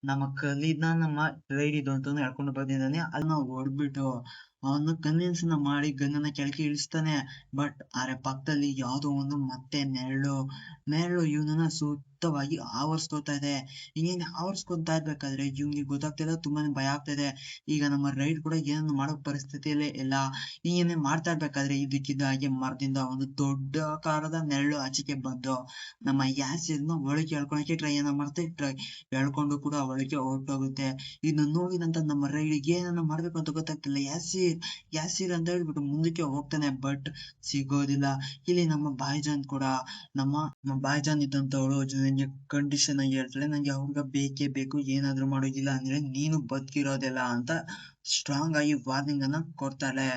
ನಮ್ಮ ಕಲೀದ್ನ ನಮ್ಮ ರೈಡ್ ಇದ್ದಂತವನು ಹೇಳ್ಕೊಂಡು ಬಂದಿದ್ದಾನೆ, ಅದನ್ನ ಹೊಡ್ಬಿಟ್ಟು ಅವನ್ನ ಕನ್ವಿನ್ಸ್ ಮಾಡಿ ಗನ್ನನ್ನ ಕೆಳಗೆ ಇಳಿಸ್ತಾನೆ. ಬಟ್ ಆದ್ರೆ ಪಕ್ಕದಲ್ಲಿ ಯಾವ್ದೋ ಒಂದು ಮತ್ತೆ ನೆರಳು ಇವನನ್ನ ಸುತ್ತವಾಗಿ ಆವರಿಸ್ಕೊತಾ ಇದೆ. ಇನ್ನೇನು ಆವರಿಸ್ಕೊಂತಾ ಇರ್ಬೇಕಾದ್ರೆ ಇವ್ನಿಗೆ ಗೊತ್ತಾಗ್ತಿಲ್ಲ, ತುಂಬಾನೇ ಭಯ ಆಗ್ತಾ ಇದೆ. ಈಗ ನಮ್ಮ ರೈಡ್ ಕೂಡ ಏನನ್ನು ಮಾಡೋ ಪರಿಸ್ಥಿತಿಯಲ್ಲೇ ಇಲ್ಲ. ಹಿಂಗೇನೆ ಮಾಡ್ತಾ ಇರ್ಬೇಕಾದ್ರೆ ಇದಕ್ಕಿದ್ದ ಹಾಗೆ ಮರದಿಂದ ಒಂದು ದೊಡ್ಡ ಆಕಾರದ ನೆರಳು ಆಚೆಗೆ ಬಂದು ನಮ್ಮ ಯಾಸಿರ್ನ ಒಳಗೆ ಎಳ್ಕೊಳಕ್ಕೆ ಟ್ರೈ ಅನ್ನ ಮಾಡ್ತಾ ಎಳ್ಕೊಂಡು ಕೂಡ ಒಳಗೆ ಹೊರಟೋಗುತ್ತೆ. ಇದನ್ನ ನೋಡಿದಂತ ನಮ್ಮ ರೈಡಿಗೆ ಏನನ್ನ ಮಾಡ್ಬೇಕು ಅಂತ ಗೊತ್ತಾಗ್ತಿಲ್ಲ. ಯಾಸಿರ್ ಅಂತ ಹೇಳ್ಬಿಟ್ಟು ಮುಂದಕ್ಕೆ ಹೋಗ್ತಾನೆ, ಬಟ್ ಸಿಗೋದಿಲ್ಲ. ಇಲ್ಲಿ ನಮ್ಮ ಬಾಯ್ಜಾನ್ ಕೂಡ ನಮ್ಮ ಬಾಯ್ಜಾನ್ ಇದ್ದಂತವಳು ನಂಗೆ ಕಂಡೀಷನ್ ಆಗಿ ಹೇಳ್ತಾಳೆ, ನಂಗೆ ಅವ್ರಿಗ ಬೇಕೇ ಬೇಕು, ಏನಾದ್ರು ಮಾಡೋದಿಲ್ಲ ಅಂದ್ರೆ ನೀನು ಬದುಕಿರೋದಿಲ್ಲ ಅಂತ ಸ್ಟ್ರಾಂಗ್ ಆಗಿ ವಾರ್ನಿಂಗ್ ಅನ್ನ ಕೊಡ್ತಾಳೆ.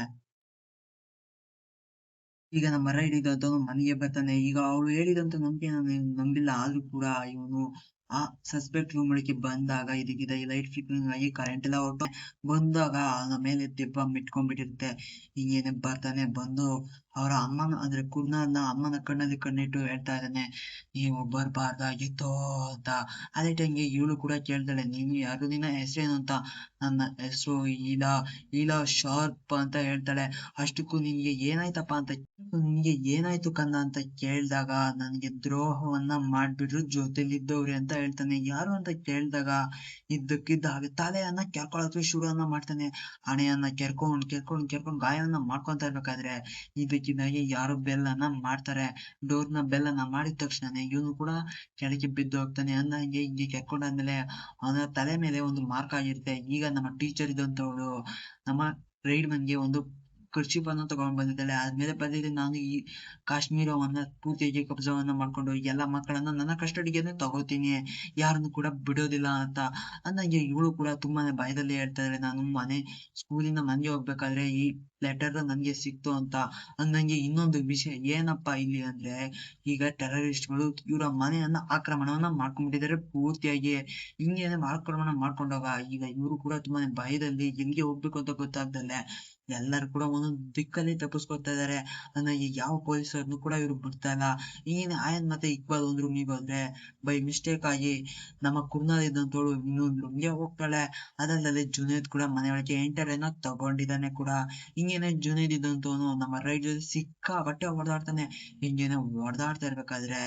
ಈಗ ನಮ್ಮ ರೈಡ್ ಇದ್ದಂತವನು ಮನೆಗೆ ಬರ್ತಾನೆ. ಈಗ ಅವಳು ಹೇಳಿದಂತ ನಂಬಿಕೆ ನಾನು ನಂಬಿಲ್ಲ, ಆದ್ರೂ ಕೂಡ ಇವನು ಆ ಸಸ್ಪೆಕ್ಟ್ ರೂಮ್ ಒಳಗೆ ಬಂದಾಗ ಇದಕ್ಕಿದ್ದ ಈ ಲೈಟ್ ಫ್ಲಿಕರಿಂಗ್ ಆಗಿ ಕರೆಂಟ್ ಎಲ್ಲ ಹೊರಟು ಬಂದಾಗ ಅವನ ಮೇಲೆ ದೆವ್ವ ಮಿಟ್ಕೊಂಡ್ಬಿಟ್ಟಿರುತ್ತೆ. ಹಿಂಗೇನೆ ಬರ್ತಾನೆ, ಬಂದು ಅವರ ಅಮ್ಮನ ಅಂದ್ರೆ ಕುರ್ನಾಲ್ನ ಅಮ್ಮನ ಕಣ್ಣಲ್ಲಿ ಕಣ್ಣಿಟ್ಟು ಹೇಳ್ತಾ ಇದ್ದಾನೆ, ನೀವು ಬರ್ಬಾರ್ದಾಗಿತ್ತು ಅಂತ. ಅದೇ ಟೈಮ್ಗೆ ಇವಳು ಕೂಡ ಕೇಳ್ತಾಳೆ, ನೀನು ಯಾರು, ನಿನ್ನ ಹೆಸರೇನು ಅಂತ. ನನ್ನ ಹೆಸರು ಈಲಾ ಶಾರ್ಪ್ ಅಂತ ಹೇಳ್ತಾಳೆ. ಅಷ್ಟಕ್ಕೂ ನಿನ್ಗೆ ಏನಾಯ್ತು ಕನ್ನ ಅಂತ ಕೇಳಿದಾಗ, ನನ್ಗೆ ದ್ರೋಹವನ್ನ ಮಾಡ್ಬಿಟ್ರು ಜೊತೆಲಿದ್ದವ್ರೆ ಅಂತ ಹೇಳ್ತಾನೆ. ಯಾರು ಅಂತ ಕೇಳಿದಾಗ ಇದ್ದಕ್ಕಿದ್ದ ಹಾಗೆ ತಲೆಯನ್ನ ಕೆರ್ಕೊಳಕ್ಕೆ ಶುರುವನ್ನ ಮಾಡ್ತಾನೆ. ಹಣೆಯನ್ನ ಕೆರ್ಕೊಂಡ್ ಗಾಯವನ್ನ ಮಾಡ್ಕೊಂತ ಇರ್ಬೇಕಾದ್ರೆ ಇದಕ್ಕಿದ್ದಾಗೆ ಯಾರು ಬೆಲ್ಲನ್ನ ಮಾಡ್ತಾರೆ. ಡೋರ್ನ ಬೆಲ್ಲನ್ನ ಮಾಡಿದ ತಕ್ಷಣ ಇವನು ಕೂಡ ಕೆಳಗೆ ಬಿದ್ದು ಹೋಗ್ತಾನೆ. ಅಂದಂಗೆ ಹಿಂಗೆ ಕೆರ್ಕೊಂಡಾದ್ಮೇಲೆ ಅವನ ತಲೆ ಮೇಲೆ ಒಂದು ಮಾರ್ಕ್ ಆಗಿರುತ್ತೆ. ಈಗ ನಮ್ಮ ಟೀಚರ್ ಇದ್ದಂತವಳು ನಮ್ಮ ರೈಡ್ ಮನ್ಗೆ ಒಂದು ಕರ್ಚೀಫ್ ಅನ್ನ ತಗೊಂಡ್ ಬಂದಿದ್ದಾಳೆ. ಆದ್ಮೇಲೆ ಬಂದಿದ್ರೆ ನಾನು ಈ ಕಾಶ್ಮೀರವನ್ನ ಪೂರ್ತಿಯಾಗಿ ಕಬ್ಜವನ್ನ ಮಾಡ್ಕೊಂಡು ಎಲ್ಲಾ ಮಕ್ಕಳನ್ನ ನನ್ನ ಕಸ್ಟಡಿಗೆನೆ ತಗೋತೀನಿ, ಯಾರನ್ನು ಕೂಡ ಬಿಡೋದಿಲ್ಲ ಅಂತ. ಅಂದಂಗೆ ಇವಳು ಕೂಡ ತುಂಬಾನೇ ಭಯದಲ್ಲಿ ಹೇಳ್ತಾ ಇದ್ದಾಳೆ, ನಾನು ಸ್ಕೂಲಿಂದ ಮನೆಗೆ ಹೋಗ್ಬೇಕಾದ್ರೆ ಈ ಲೆಟರ್ ನನ್ಗೆ ಸಿಕ್ತು ಅಂತ. ಅಂದಂಗೆ ಇನ್ನೊಂದು ವಿಷಯ ಏನಪ್ಪಾ ಇಲ್ಲಿ ಅಂದ್ರೆ, ಈಗ ಟೆರರಿಸ್ಟ್ಗಳು ಇವರ ಮನೆಯನ್ನ ಆಕ್ರಮಣವನ್ನ ಮಾಡ್ಕೊಂಡ್ಬಿಟ್ಟಿದ್ದಾರೆ ಪೂರ್ತಿಯಾಗಿ. ಹಿಂಗೇನೆ ಆಕ್ರಮಣ ಮಾಡ್ಕೊಂಡಾಗ ಈಗ ಇವರು ಕೂಡ ತುಂಬಾನೇ ಭಯದಲ್ಲಿ ಎಲ್ಲಿಗೆ ಹೋಗ್ಬೇಕು ಅಂತ ಗೊತ್ತಾಗ್ದಲೆ ಎಲ್ಲರೂ ಕೂಡ ಒಂದೊಂದು ದಿಕ್ಕಲ್ಲಿ ತಪ್ಪಿಸ್ಕೊತಾ ಇದಾರೆ. ಈ ಯಾವ ಪೊಲೀಸರನ್ನು ಕೂಡ ಇವ್ರು ಬಿಡ್ತಾ ಇಲ್ಲ. ಈಗಿನ ಆಯನ್ ಮತ್ತೆ ಇಕ್ಬಾಲ್ ಒಂದ್ ರೂಮಿಗೆ ಹೋದ್ರೆ ಬೈ ಮಿಸ್ಟೇಕ್ ಆಗಿ ನಮ್ಮ ಕುರ್ನಾಲ್ ಇದ್ದಂತವಳು ಇನ್ನೊಂದು ರೂಮ್ಗೆ ಹೋಗ್ತಾಳೆ. ಅದಲ್ಲದೆ ಜುನೇದ್ ಕೂಡ ಮನೆ ಒಳಗೆ ಎಂಟರ್ ಏನೋ ತಗೊಂಡಿದ್ದಾನೆ ಕೂಡ. ಹಿಂಗೇನೆ ಜುನೇದ್ ಇದ್ದಂತವನು ನಮ್ಮ ರೈಡ್ ಜೊತೆ ಸಿಕ್ಕಾಪಟ್ಟೆ ಹೊಡೆದಾಡ್ತಾನೆ. ಹಿಂಗೇನೆ ಹೊಡೆದಾಡ್ತಾ ಇರ್ಬೇಕಾದ್ರೆ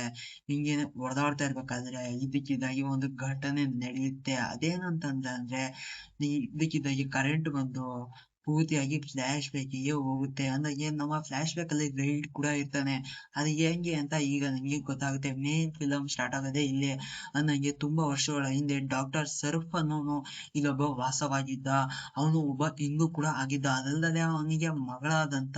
ಇದ್ದಕ್ಕಿದ್ದಾಗಿ ಒಂದು ಘಟನೆ ನಡೆಯುತ್ತೆ. ಅದೇನಂತಂದ್ರೆ ಇದ್ದಕ್ಕಿದ್ದಾಗಿ ಕರೆಂಟ್ ಬಂದು ಪೂರ್ತಿಯಾಗಿ ಫ್ಲಾಶ್ ಬ್ಯಾಕಿಗೆ ಹೋಗುತ್ತೆ. ಅಂದ್ರೆ ನಮ್ಮ ಫ್ಲಾಶ್ ಬ್ಯಾಕ್ ಅಲ್ಲಿ ರೈಡ್ ಕೂಡ ಇರ್ತಾನೆ. ಅದು ಹೆಂಗೆ ಅಂತ ಈಗ ನಿಮಗೆ ಗೊತ್ತಾಗುತ್ತೆ. ಮೇನ್ ಫಿಲಂ ಸ್ಟಾರ್ಟ್ ಆಗೋದೇ ಇಲ್ಲಿ. ಅಂದಂಗೆ ತುಂಬಾ ವರ್ಷಗಳ ಹಿಂದೆ ಡಾಕ್ಟರ್ ಸರ್ಫ್ ಅನ್ನೋನು ಇಲ್ಲೊಬ್ಬ ವಾಸವಾಗಿದ್ದ. ಅವನು ಒಬ್ಬ ಹಿಂದೂ ಕೂಡ ಆಗಿದ್ದ. ಅದಲ್ಲದೆ ಅವನಿಗೆ ಮಗಳಾದಂತ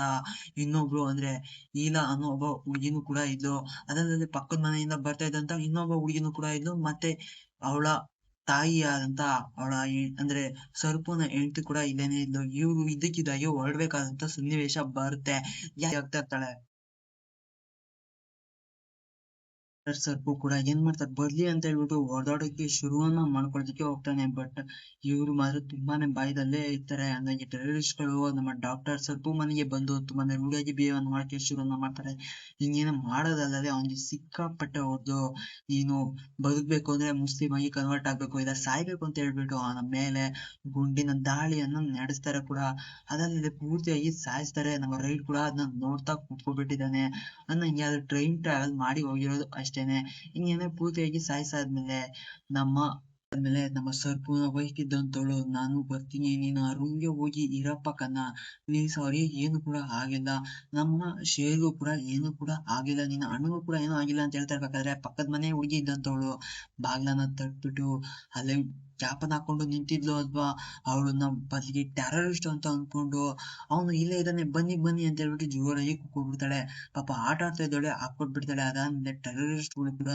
ಇನ್ನೊಬ್ಳು ಅಂದ್ರೆ ಈಲಾ ಅನ್ನೋ ಒಬ್ಬ ಹುಡುಗಿನೂ ಕೂಡ ಇದ್ಲು. ಅದಲ್ಲದೆ ಪಕ್ಕದ ಮನೆಯಿಂದ ಬರ್ತಾ ಇದ್ದಂತ ಇನ್ನೊಬ್ಬ ಹುಡುಗಿನೂ ಕೂಡ ಇದ್ಲು. ಮತ್ತೆ ಅವಳ ತಾಯಿಯಾದಂತ ಅವಳ ಅಂದ್ರೆ ಸರ್ಪುನ ಹೆಂಡತಿ ಕೂಡ ಇಲ್ಲೇನೆ ಇದ್ಲು. ಇವ್ರು ಇದ್ದಕ್ಕಿದ್ದಾಗೆ ಹೊರಡ್ಬೇಕಾದಂತ ಸನ್ನಿವೇಶ ಬರುತ್ತೆ. ಆಗ್ತಾ ಇರ್ತಾಳೆ. ಸರ್ಪು ಕೂಡ ಏನ್ ಮಾಡ್ತಾರೆ ಬರ್ಲಿ ಅಂತ ಹೇಳ್ಬಿಟ್ಟು ಹೊಡೆದಾಡೋಕೆ ಶುರುವನ್ನ ಮಾಡ್ಕೊಳ್ಳೋದಕ್ಕೆ ಹೋಗ್ತಾನೆ. ಬಟ್ ಇವ್ರು ಮಾತ್ರ ತುಂಬಾನೇ ಭಯದಲ್ಲೇ ಇರ್ತಾರೆ. ಹಂಗಾಗಿ ಟೆರರಿಸ್ಟ್ ಗಳು ನಮ್ಮ ಡಾಕ್ಟರ್ ಸರ್ಪು ಮನೆಗೆ ಬಂದು ತುಂಬಾನೇ ರೂಢಿಯಾಗಿ ಬಿಹೇವ್ ಮಾಡೋಕೆ ಶುರುವನ್ನ ಮಾಡ್ತಾರೆ. ಹಿಂಗೇನ ಮಾಡೋದಲ್ಲದೆ ಅವ್ನಿಗೆ ಸಿಕ್ಕಾಪಟ್ಟೆ ಹೊಡೆದು ನೀನು ಬದುಕ್ಬೇಕು ಅಂದ್ರೆ ಮುಸ್ಲಿಂ ಆಗಿ ಕನ್ವರ್ಟ್ ಆಗ್ಬೇಕು ಇಲ್ಲ ಸಾಯ್ಬೇಕು ಅಂತ ಹೇಳ್ಬಿಟ್ಟು ಅವನ ಮೇಲೆ ಗುಂಡಿನ ದಾಳಿಯನ್ನ ನಡೆಸ್ತಾರೆ ಕೂಡ. ಅದಲ್ಲದೆ ಪೂರ್ತಿಯಾಗಿ ಸಾಯಿಸ್ತಾರೆ. ನಮ್ಮ ರೈಡ್ ಕೂಡ ಅದನ್ನ ನೋಡ್ತಾ ಕುತ್ಕೊಬಿಟ್ಟಿದ್ದಾನೆ. ಅನ್ನಂಗೆ ಅದು ಟ್ರೈನ್ ಟ್ರಾವೆಲ್ ಮಾಡಿ ಹೋಗಿರೋದು ಅಷ್ಟೇನೆ. ಇನ್ನೇನೆ ಪೂರ್ತಿಯಾಗಿ ಸಾಯಿಸಾದ್ಮೇಲೆ ನಮ್ಮ ನಮ್ಮ ಸರ್ಪುನ ವೈಫ್ ಇದ್ದಂತವಳು ನಾನು ಬರ್ತೀನಿ ನೀನು ಆ ರೂಮ್ಗೆ ಹೋಗಿ ಇರಪ್ಪ ಕನ್ನ ಪ್ಲೀಸ್ ಅವ್ರಿಗೆ ಏನು ಕೂಡ ಆಗಿಲ್ಲ. ನಮ್ಮ ಶೇರ್ಗೂ ಕೂಡ ಏನು ಕೂಡ ಆಗಿಲ್ಲ. ನಿನ್ನ ಅಣ್ಣಗೂ ಕೂಡ ಏನೂ ಆಗಿಲ್ಲ ಅಂತ ಹೇಳ್ತಾ ಇರ್ಬೇಕಾದ್ರೆ ಪಕ್ಕದ ಮನೆ ಹುಡುಗಿ ಇದ್ದಂತವಳು ಬಾಗ್ಲನ್ನ ತಟ್ಬಿಟ್ಟು ಅಲ್ಲೇ ಕ್ಯಾಪನ್ ಹಾಕೊಂಡು ನಿಂತಿದ್ಲು ಅಲ್ವಾ. ಅವಳನ್ನ ಬದಿಗೆ ಟೆರರಿಸ್ಟ್ ಅಂತ ಅನ್ಕೊಂಡು ಅವನು ಇಲ್ಲೇ ಇದ್ದಾನೆ ಬನ್ನಿ ಬನ್ನಿ ಅಂತ ಹೇಳ್ಬಿಟ್ಟು ಜೋರಾಗಿ ಕೂಗ್ಬಿಡ್ತಾಳೆ. ಪಾಪ ಆಟ ಆಡ್ತಾ ಇದ್ದಾಳೆ ಹಾಕೊಟ್ಬಿಡ್ತಾಳೆ. ಅದಾದ್ಮೇಲೆ ಟೆರರಿಸ್ಟ್ ಗಳು ಕೂಡ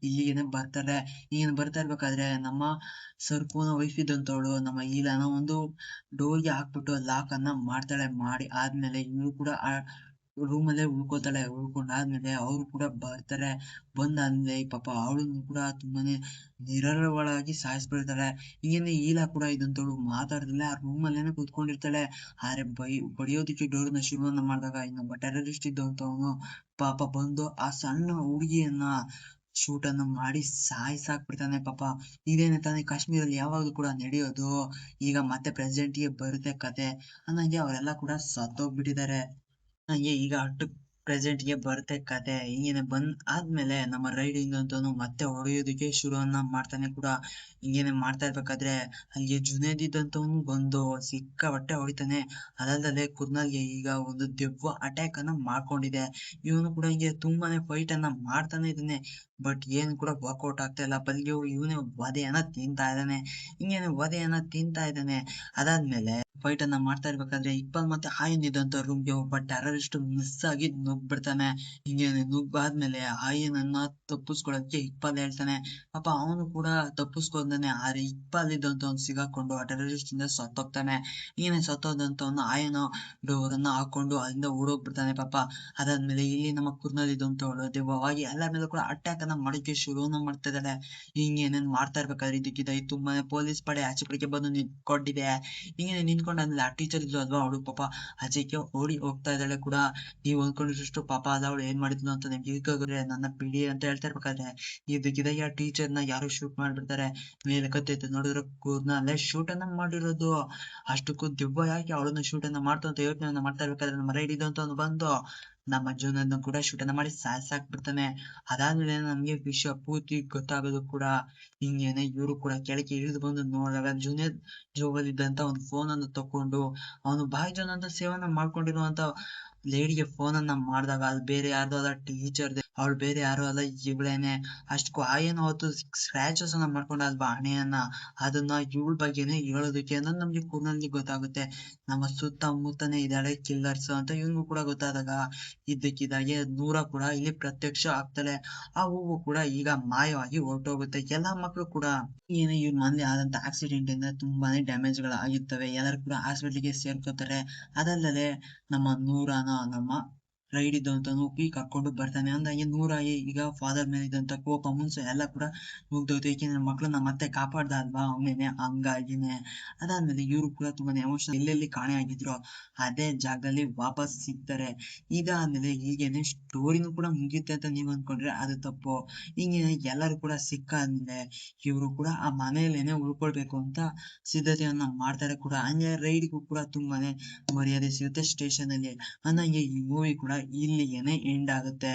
ಇಲ್ಲಿಗೆನೆ ಬರ್ತಾರೆ. ಈಗೇನು ಬರ್ತಾ ಇರ್ಬೇಕಾದ್ರೆ ನಮ್ಮ ಸರ್ಪುನ ವೈಫ್ ಇದ್ದಂತವಳು ನಮ್ಮ ಈಲಾನ ಒಂದು ಡೋರ್ಗೆ ಹಾಕ್ಬಿಟ್ಟು ಲಾಕ್ ಅನ್ನ ಮಾಡ್ತಾಳೆ. ಮಾಡಿ ಆದ್ಮೇಲೆ ಇವಳು ಕೂಡ ಆ ರೂಮ್ ಅಲ್ಲೇ ಉಳ್ಕೊತಾಳೆ. ಉಳ್ಕೊಂಡಾದ್ಮೇಲೆ ಅವ್ರು ಕೂಡ ಬರ್ತಾರೆ. ಬಂದಾದ್ಮೇಲೆ ಪಾಪ ಅವಳನ್ನು ಕೂಡ ತುಂಬಾನೇ ನಿರಳವಾಗಿ ಸಾಯಿಸ್ಬಿಡ್ತಾಳೆ. ಈಗೇನೆ ಈಲಾ ಕೂಡ ಇದ್ದಂತವಳು ಮಾತಾಡ್ದಲೆ ಆ ರೂಮ್ ಅಲ್ಲೇನೆ ಕೂತ್ಕೊಂಡಿರ್ತಾಳೆ. ಆದ್ರೆ ಬಡಿಯೋದಿಕ್ಕೆ ಡೋರ್ನ ಶುರುವನ್ನ ಮಾಡಿದಾಗ ಇನ್ನೊಬ್ಬ ಟೆರರಿಸ್ಟ್ ಇದ್ದಂತವನು ಪಾಪ ಬಂದು ಆ ಸಣ್ಣ ಹುಡುಗಿಯನ್ನ ಶೂಟ್ ಅನ್ನ ಮಾಡಿ ಸಾಯಿಸಾಕ್ಬಿಡ್ತಾನೆ ಪಾಪ. ಇದೇನೆ ತಾನೇ ಕಾಶ್ಮೀರಲ್ಲಿ ಯಾವಾಗ್ಲೂ ಕೂಡ ನಡೆಯೋದು. ಈಗ ಮತ್ತೆ ಪ್ರೆಸೆಂಟ್ ಗೆ ಬರುತ್ತೆ ಕತೆ. ಅನ್ನಂಗೆ ಅವರೆಲ್ಲ ಕೂಡ ಸತ್ತೋಗ್ಬಿಟ್ಟಿದ್ದಾರೆ. ಹಂಗೆ ಈಗ ಅಷ್ಟು ಪ್ರೆಸೆಂಟ್ ಗೆ ಬರುತ್ತೆ ಕತೆ. ಹಿಂಗೇನೆ ಬಂದ್ ಆದ್ಮೇಲೆ ನಮ್ಮ ರೈಡಿಂಗ್ ಅಂತವನು ಮತ್ತೆ ಹೊಡೆಯೋದಕ್ಕೆ ಶುರುವನ್ನ ಮಾಡ್ತಾನೆ ಕೂಡ. ಹಿಂಗೇನೆ ಮಾಡ್ತಾ ಇರ್ಬೇಕಾದ್ರೆ ಅಲ್ಲಿಗೆ ಜುನೇದ್ ಇದ್ದಂತವನು ಬಂದು ಸಿಕ್ಕಾಪಟ್ಟೆ ಹೊಡಿತಾನೆ. ಅದಲ್ಲದೆ ಕುರ್ನಲ್ಗೆ ಈಗ ಒಂದು ದೆವ್ವ ಅಟ್ಯಾಕ್ ಅನ್ನ ಮಾಡ್ಕೊಂಡಿದೆ. ಇವನು ಕೂಡ ಹಿಂಗೆ ತುಂಬಾನೇ ಫೈಟ್ ಅನ್ನ ಮಾಡ್ತಾನೆ ಇದ್ದಾನೆ. ಬಟ್ ಏನು ಕೂಡ ವರ್ಕೌಟ್ ಆಗ್ತಾ ಇಲ್ಲ. ಬಲ್ಗೆ ಇವನೇ ವಧೆಯನ್ನ ತಿಂತಾ ಇದ್ದಾನೆ. ಹಿಂಗೇನೆ ವಧೆಯನ್ನ ತಿಂತಾ ಇದ್ದಾನೆ. ಅದಾದ್ಮೇಲೆ ಫೈಟ್ ಅನ್ನ ಮಾಡ್ತಾ ಇರ್ಬೇಕಾದ್ರೆ ಇಕ್ಬಾಲ್ ಮತ್ತೆ ಆಯನ್ ಇದ್ದಂತ ರೂಮ್ಗೆ ಒಬ್ಬ ಟೆರರಿಸ್ಟ್ ಮಿಸ್ ಆಗಿ ನುಗ್ಬಿಡ್ತಾನೆ. ಹಿಂಗೇನೆ ನುಗ್ಗಾದ್ಮೇಲೆ ಆಯನನ್ನ ತಪ್ಪಿಸ್ಕೊಳಕ್ಕೆ ಇಕ್ಬಾಲ್ ಹೇಳ್ತಾನೆ. ಪಾಪ ಅವನು ಕೂಡ ತಪ್ಪಿಸ್ಕೊಂಡಾನೆ. ಆದ್ರೆ ಇಕ್ಬಾಲ್ ಇದ್ದಂತವ್ನು ಸಿಗಾಕೊಂಡು ಆ ಟೆರರಿಸ್ಟ್ ಇಂದ ಸತ್ತೋಗ್ತಾನೆ. ಹಿಂಗೇನೆ ಸತ್ತೋದಂತವನು ಆಯನ ಡೋರ್ ಅನ್ನ ಹಾಕೊಂಡು ಅಲ್ಲಿಂದ ಓಡೋಗ್ಬಿಡ್ತಾನೆ ಪಾಪ. ಅದಾದ್ಮೇಲೆ ಇಲ್ಲಿ ನಮ್ಮ ಕುರ್ನಲ್ ಇದ್ದಂತವಳು ದೆವ್ವವಾಗಿ ಎಲ್ಲರ ಮೇಲೂ ಕೂಡ ಅಟ್ಯಾಕ್ ಅನ್ನ ಮಾಡೋಕೆ ಶುರುವನ್ನ ಮಾಡ್ತಾ ಇದ್ದಾಳೆ. ಹಿಂಗೆ ಏನೇನ್ ಮಾಡ್ತಾ ಇರ್ಬೇಕಾದ್ರೆ ಇದಕ್ಕಿದ್ದಾಗಿ ತುಂಬಾನೇ ಪೊಲೀಸ್ ಪಡೆ ಆಚೆ ಕಡೆಗೆ ಬಂದು ನಿಂತ್ಕೊಂಡಿದೆ. ಹಿಂಗೇನೆ ನಿಂತ್ಕೊಂಡಾದ್ಮೇಲೆ ಆ ಟೀಚರ್ ಇದ್ಲು ಅಲ್ವಾ ಅವಳು ಪಾಪ ಆಚೆಗೆ ಓಡಿ ಹೋಗ್ತಾ ಇದ್ದಾಳೆ ಕೂಡ. ನೀವು ಅಂದ್ಕೊಂಡಿರೋಷ್ಟು ಪಾಪ ಅಲ್ಲ ಅವಳು ಏನ್ ಮಾಡಿದ್ಲು ಅಂತ ನಿಮ್ಗೆ ಈಗಾಗಲೇ ನನ್ನ ಬಿಡಿ ಅಂತ ಹೇಳ್ತಾ ಇರ್ಬೇಕಾದ್ರೆ ಇದಕ್ಕಿದ್ದಾಗಿ ಆ ಟೀಚರ್ ನ ಯಾರು ಶೂಟ್ ಮಾಡ್ಬಿಡ್ತಾರೆ. ಮೇಲೆ ಕತ್ತೈತೆ ನೋಡಿದ್ರೆ ಕೂದ್ನಲ್ಲೇ ಶೂಟ್ ಅನ್ನ ಮಾಡಿರೋದು. ಅಷ್ಟಕ್ಕೂ ದೆವ್ವ ಯಾಕೆ ಅವಳನ್ನ ಶೂಟ್ ಅನ್ನ ಮಾಡ್ತು ಅಂತ ಯೋಚನೆ ಮಾಡ್ತಾ ಇರ್ಬೇಕಾದ್ರೆ ನಮ್ಮ ರೈಡ್ ಇದ್ದಂತ ಬಂದು ನಮ್ಮ ಜೂನನ್ನ ಕೂಡ ಶೂಟ್ ಅನ್ನ ಮಾಡಿ ಸಾಯ್ಸಾಕ್ಬಿಡ್ತಾನೆ. ಅದಾದ್ಮೇಲೆ ನಮ್ಗೆ ವಿಷಯ ಪೂರ್ತಿ ಗೊತ್ತಾಗೋದು ಕೂಡ ಹಿಂಗೇನೆ ಇವ್ರು ಕೂಡ ಕೆಳಗೆ ಇಳಿದು ಬಂದು ನೋಡಿದಾಗ ಜೂನಿಯರ್ ಜೋಬಲ್ಲಿದ್ದಂತ ಒಂದು ಫೋನ್ ಅನ್ನು ತಕೊಂಡು ಅವನು ಬಾಯಿ ಜನ ಅಂತ ಸೇವನೆ ಮಾಡ್ಕೊಂಡಿರುವಂತ ಲೇಡಿಗೆ ಫೋನ್ ಅನ್ನ ಮಾಡಿದಾಗ ಅದು ಬೇರೆ ಯಾರ್ದೋ ಅಲ್ಲ ಟೀಚರ್ ಅವಳು ಬೇರೆ ಯಾರು ಅಲ್ಲ ಇವಳೇನೆ. ಅಷ್ಟಕ್ಕೂ ಆಯನ ಅವತ್ತು ಸ್ಕ್ರಾಚಸ್ ಅನ್ನ ಮಾಡ್ಕೊಂಡ ಅಲ್ವಾ ಹಣೆಯನ್ನ ಅದನ್ನ ಇವಳ ಬಗ್ಗೆನೆ ಹೇಳೋದಕ್ಕೆ ಅನ್ನೋದು ನಮ್ಗೆ ಕೂನಲ್ಲಿ ಗೊತ್ತಾಗುತ್ತೆ. ನಮ್ಮ ಸುತ್ತಮುತ್ತನೇ ಇದ್ದಾಳೆ ಕಿಲ್ಲರ್ಸ್ ಅಂತ ಇವ್ನಿಗೂ ಕೂಡ ಗೊತ್ತಾದಾಗ ಇದ್ದಕ್ಕಿದ್ದಾಗೆ ನೂರ ಕೂಡ ಇಲ್ಲಿ ಪ್ರತ್ಯಕ್ಷ ಆಗ್ತಾಳೆ. ಆ ಹೂವು ಕೂಡ ಈಗ ಮಾಯವಾಗಿ ಹೊರಟೋಗುತ್ತೆ. ಎಲ್ಲಾ ಮಕ್ಕಳು ಕೂಡ ಏನೇ ಇವ್ರ ಮನೇಲಿ ಆದಂತ ಆಕ್ಸಿಡೆಂಟ್ ಇಂದ ತುಂಬಾನೇ ಡ್ಯಾಮೇಜ್ ಗಳು ಆಗಿರ್ತವೆ. ಎಲ್ಲರೂ ಕೂಡ ಹಾಸ್ಪಿಟ್ಲಿಗೆ ಸೇರ್ಕೋತಾರೆ. ಅದಲ್ಲದೆ ನಮ್ಮ ನೂರಾನ ನಮ್ಮ ರೈಡ್ ಇದ್ದಂತನು ಹೋಗಿ ಕರ್ಕೊಂಡು ಬರ್ತಾನೆ. ಅಂದಂಗೆ ನೂರ ಈಗ ಫಾದರ್ ಮೇಲೆ ಇದ್ದಂತ ಕೋಪ ಮುನ್ಸು ಎಲ್ಲ ಕೂಡ ಮುಗ್ದೋಯ್ತು, ಏಕೆಂದ್ರೆ ಮಕ್ಳನ್ನ ಮತ್ತೆ ಕಾಪಾಡ್ದ ಅಲ್ವಾ ಅವನೇನೆ, ಹಂಗಾಗಿನೇ. ಅದಾದ್ಮೇಲೆ ಇವ್ರು ಕೂಡ ತುಂಬಾನೇ ಎಮೋಷನಲ್, ಎಲ್ಲೆಲ್ಲಿ ಕಾಣೆ ಆಗಿದ್ರು ಅದೇ ಜಾಗದಲ್ಲಿ ವಾಪಸ್ ಸಿಗ್ತಾರೆ. ಇದಾದ್ಮೇಲೆ ಹೀಗೇನೆ ಸ್ಟೋರಿನೂ ಕೂಡ ಮುಗಿಯುತ್ತೆ ಅಂತ ನೀವ್ ಅನ್ಕೊಂಡ್ರೆ ಅದು ತಪ್ಪು. ಹಿಂಗೆ ಎಲ್ಲರೂ ಕೂಡ ಸಿಕ್ಕಾದ್ಮೇಲೆ ಇವ್ರು ಕೂಡ ಆ ಮನೆಯಲ್ಲೇನೆ ಉಳ್ಕೊಳ್ಬೇಕು ಅಂತ ಸಿದ್ಧತೆಯನ್ನ ಮಾಡ್ತಾರೆ ಕೂಡ. ಹಂಗೆ ರೈಡ್ಗೂ ಕೂಡ ತುಂಬಾನೇ ಮರ್ಯಾದೆ ಸಿಗುತ್ತೆ ಸ್ಟೇಷನ್ ಅಲ್ಲಿ. ಅಂದಂಗೆ ಈ ಮೂವಿ ಕೂಡ ಇಲ್ಲಿಗೇನೆ ಎಂಡ್ ಆಗುತ್ತೆ.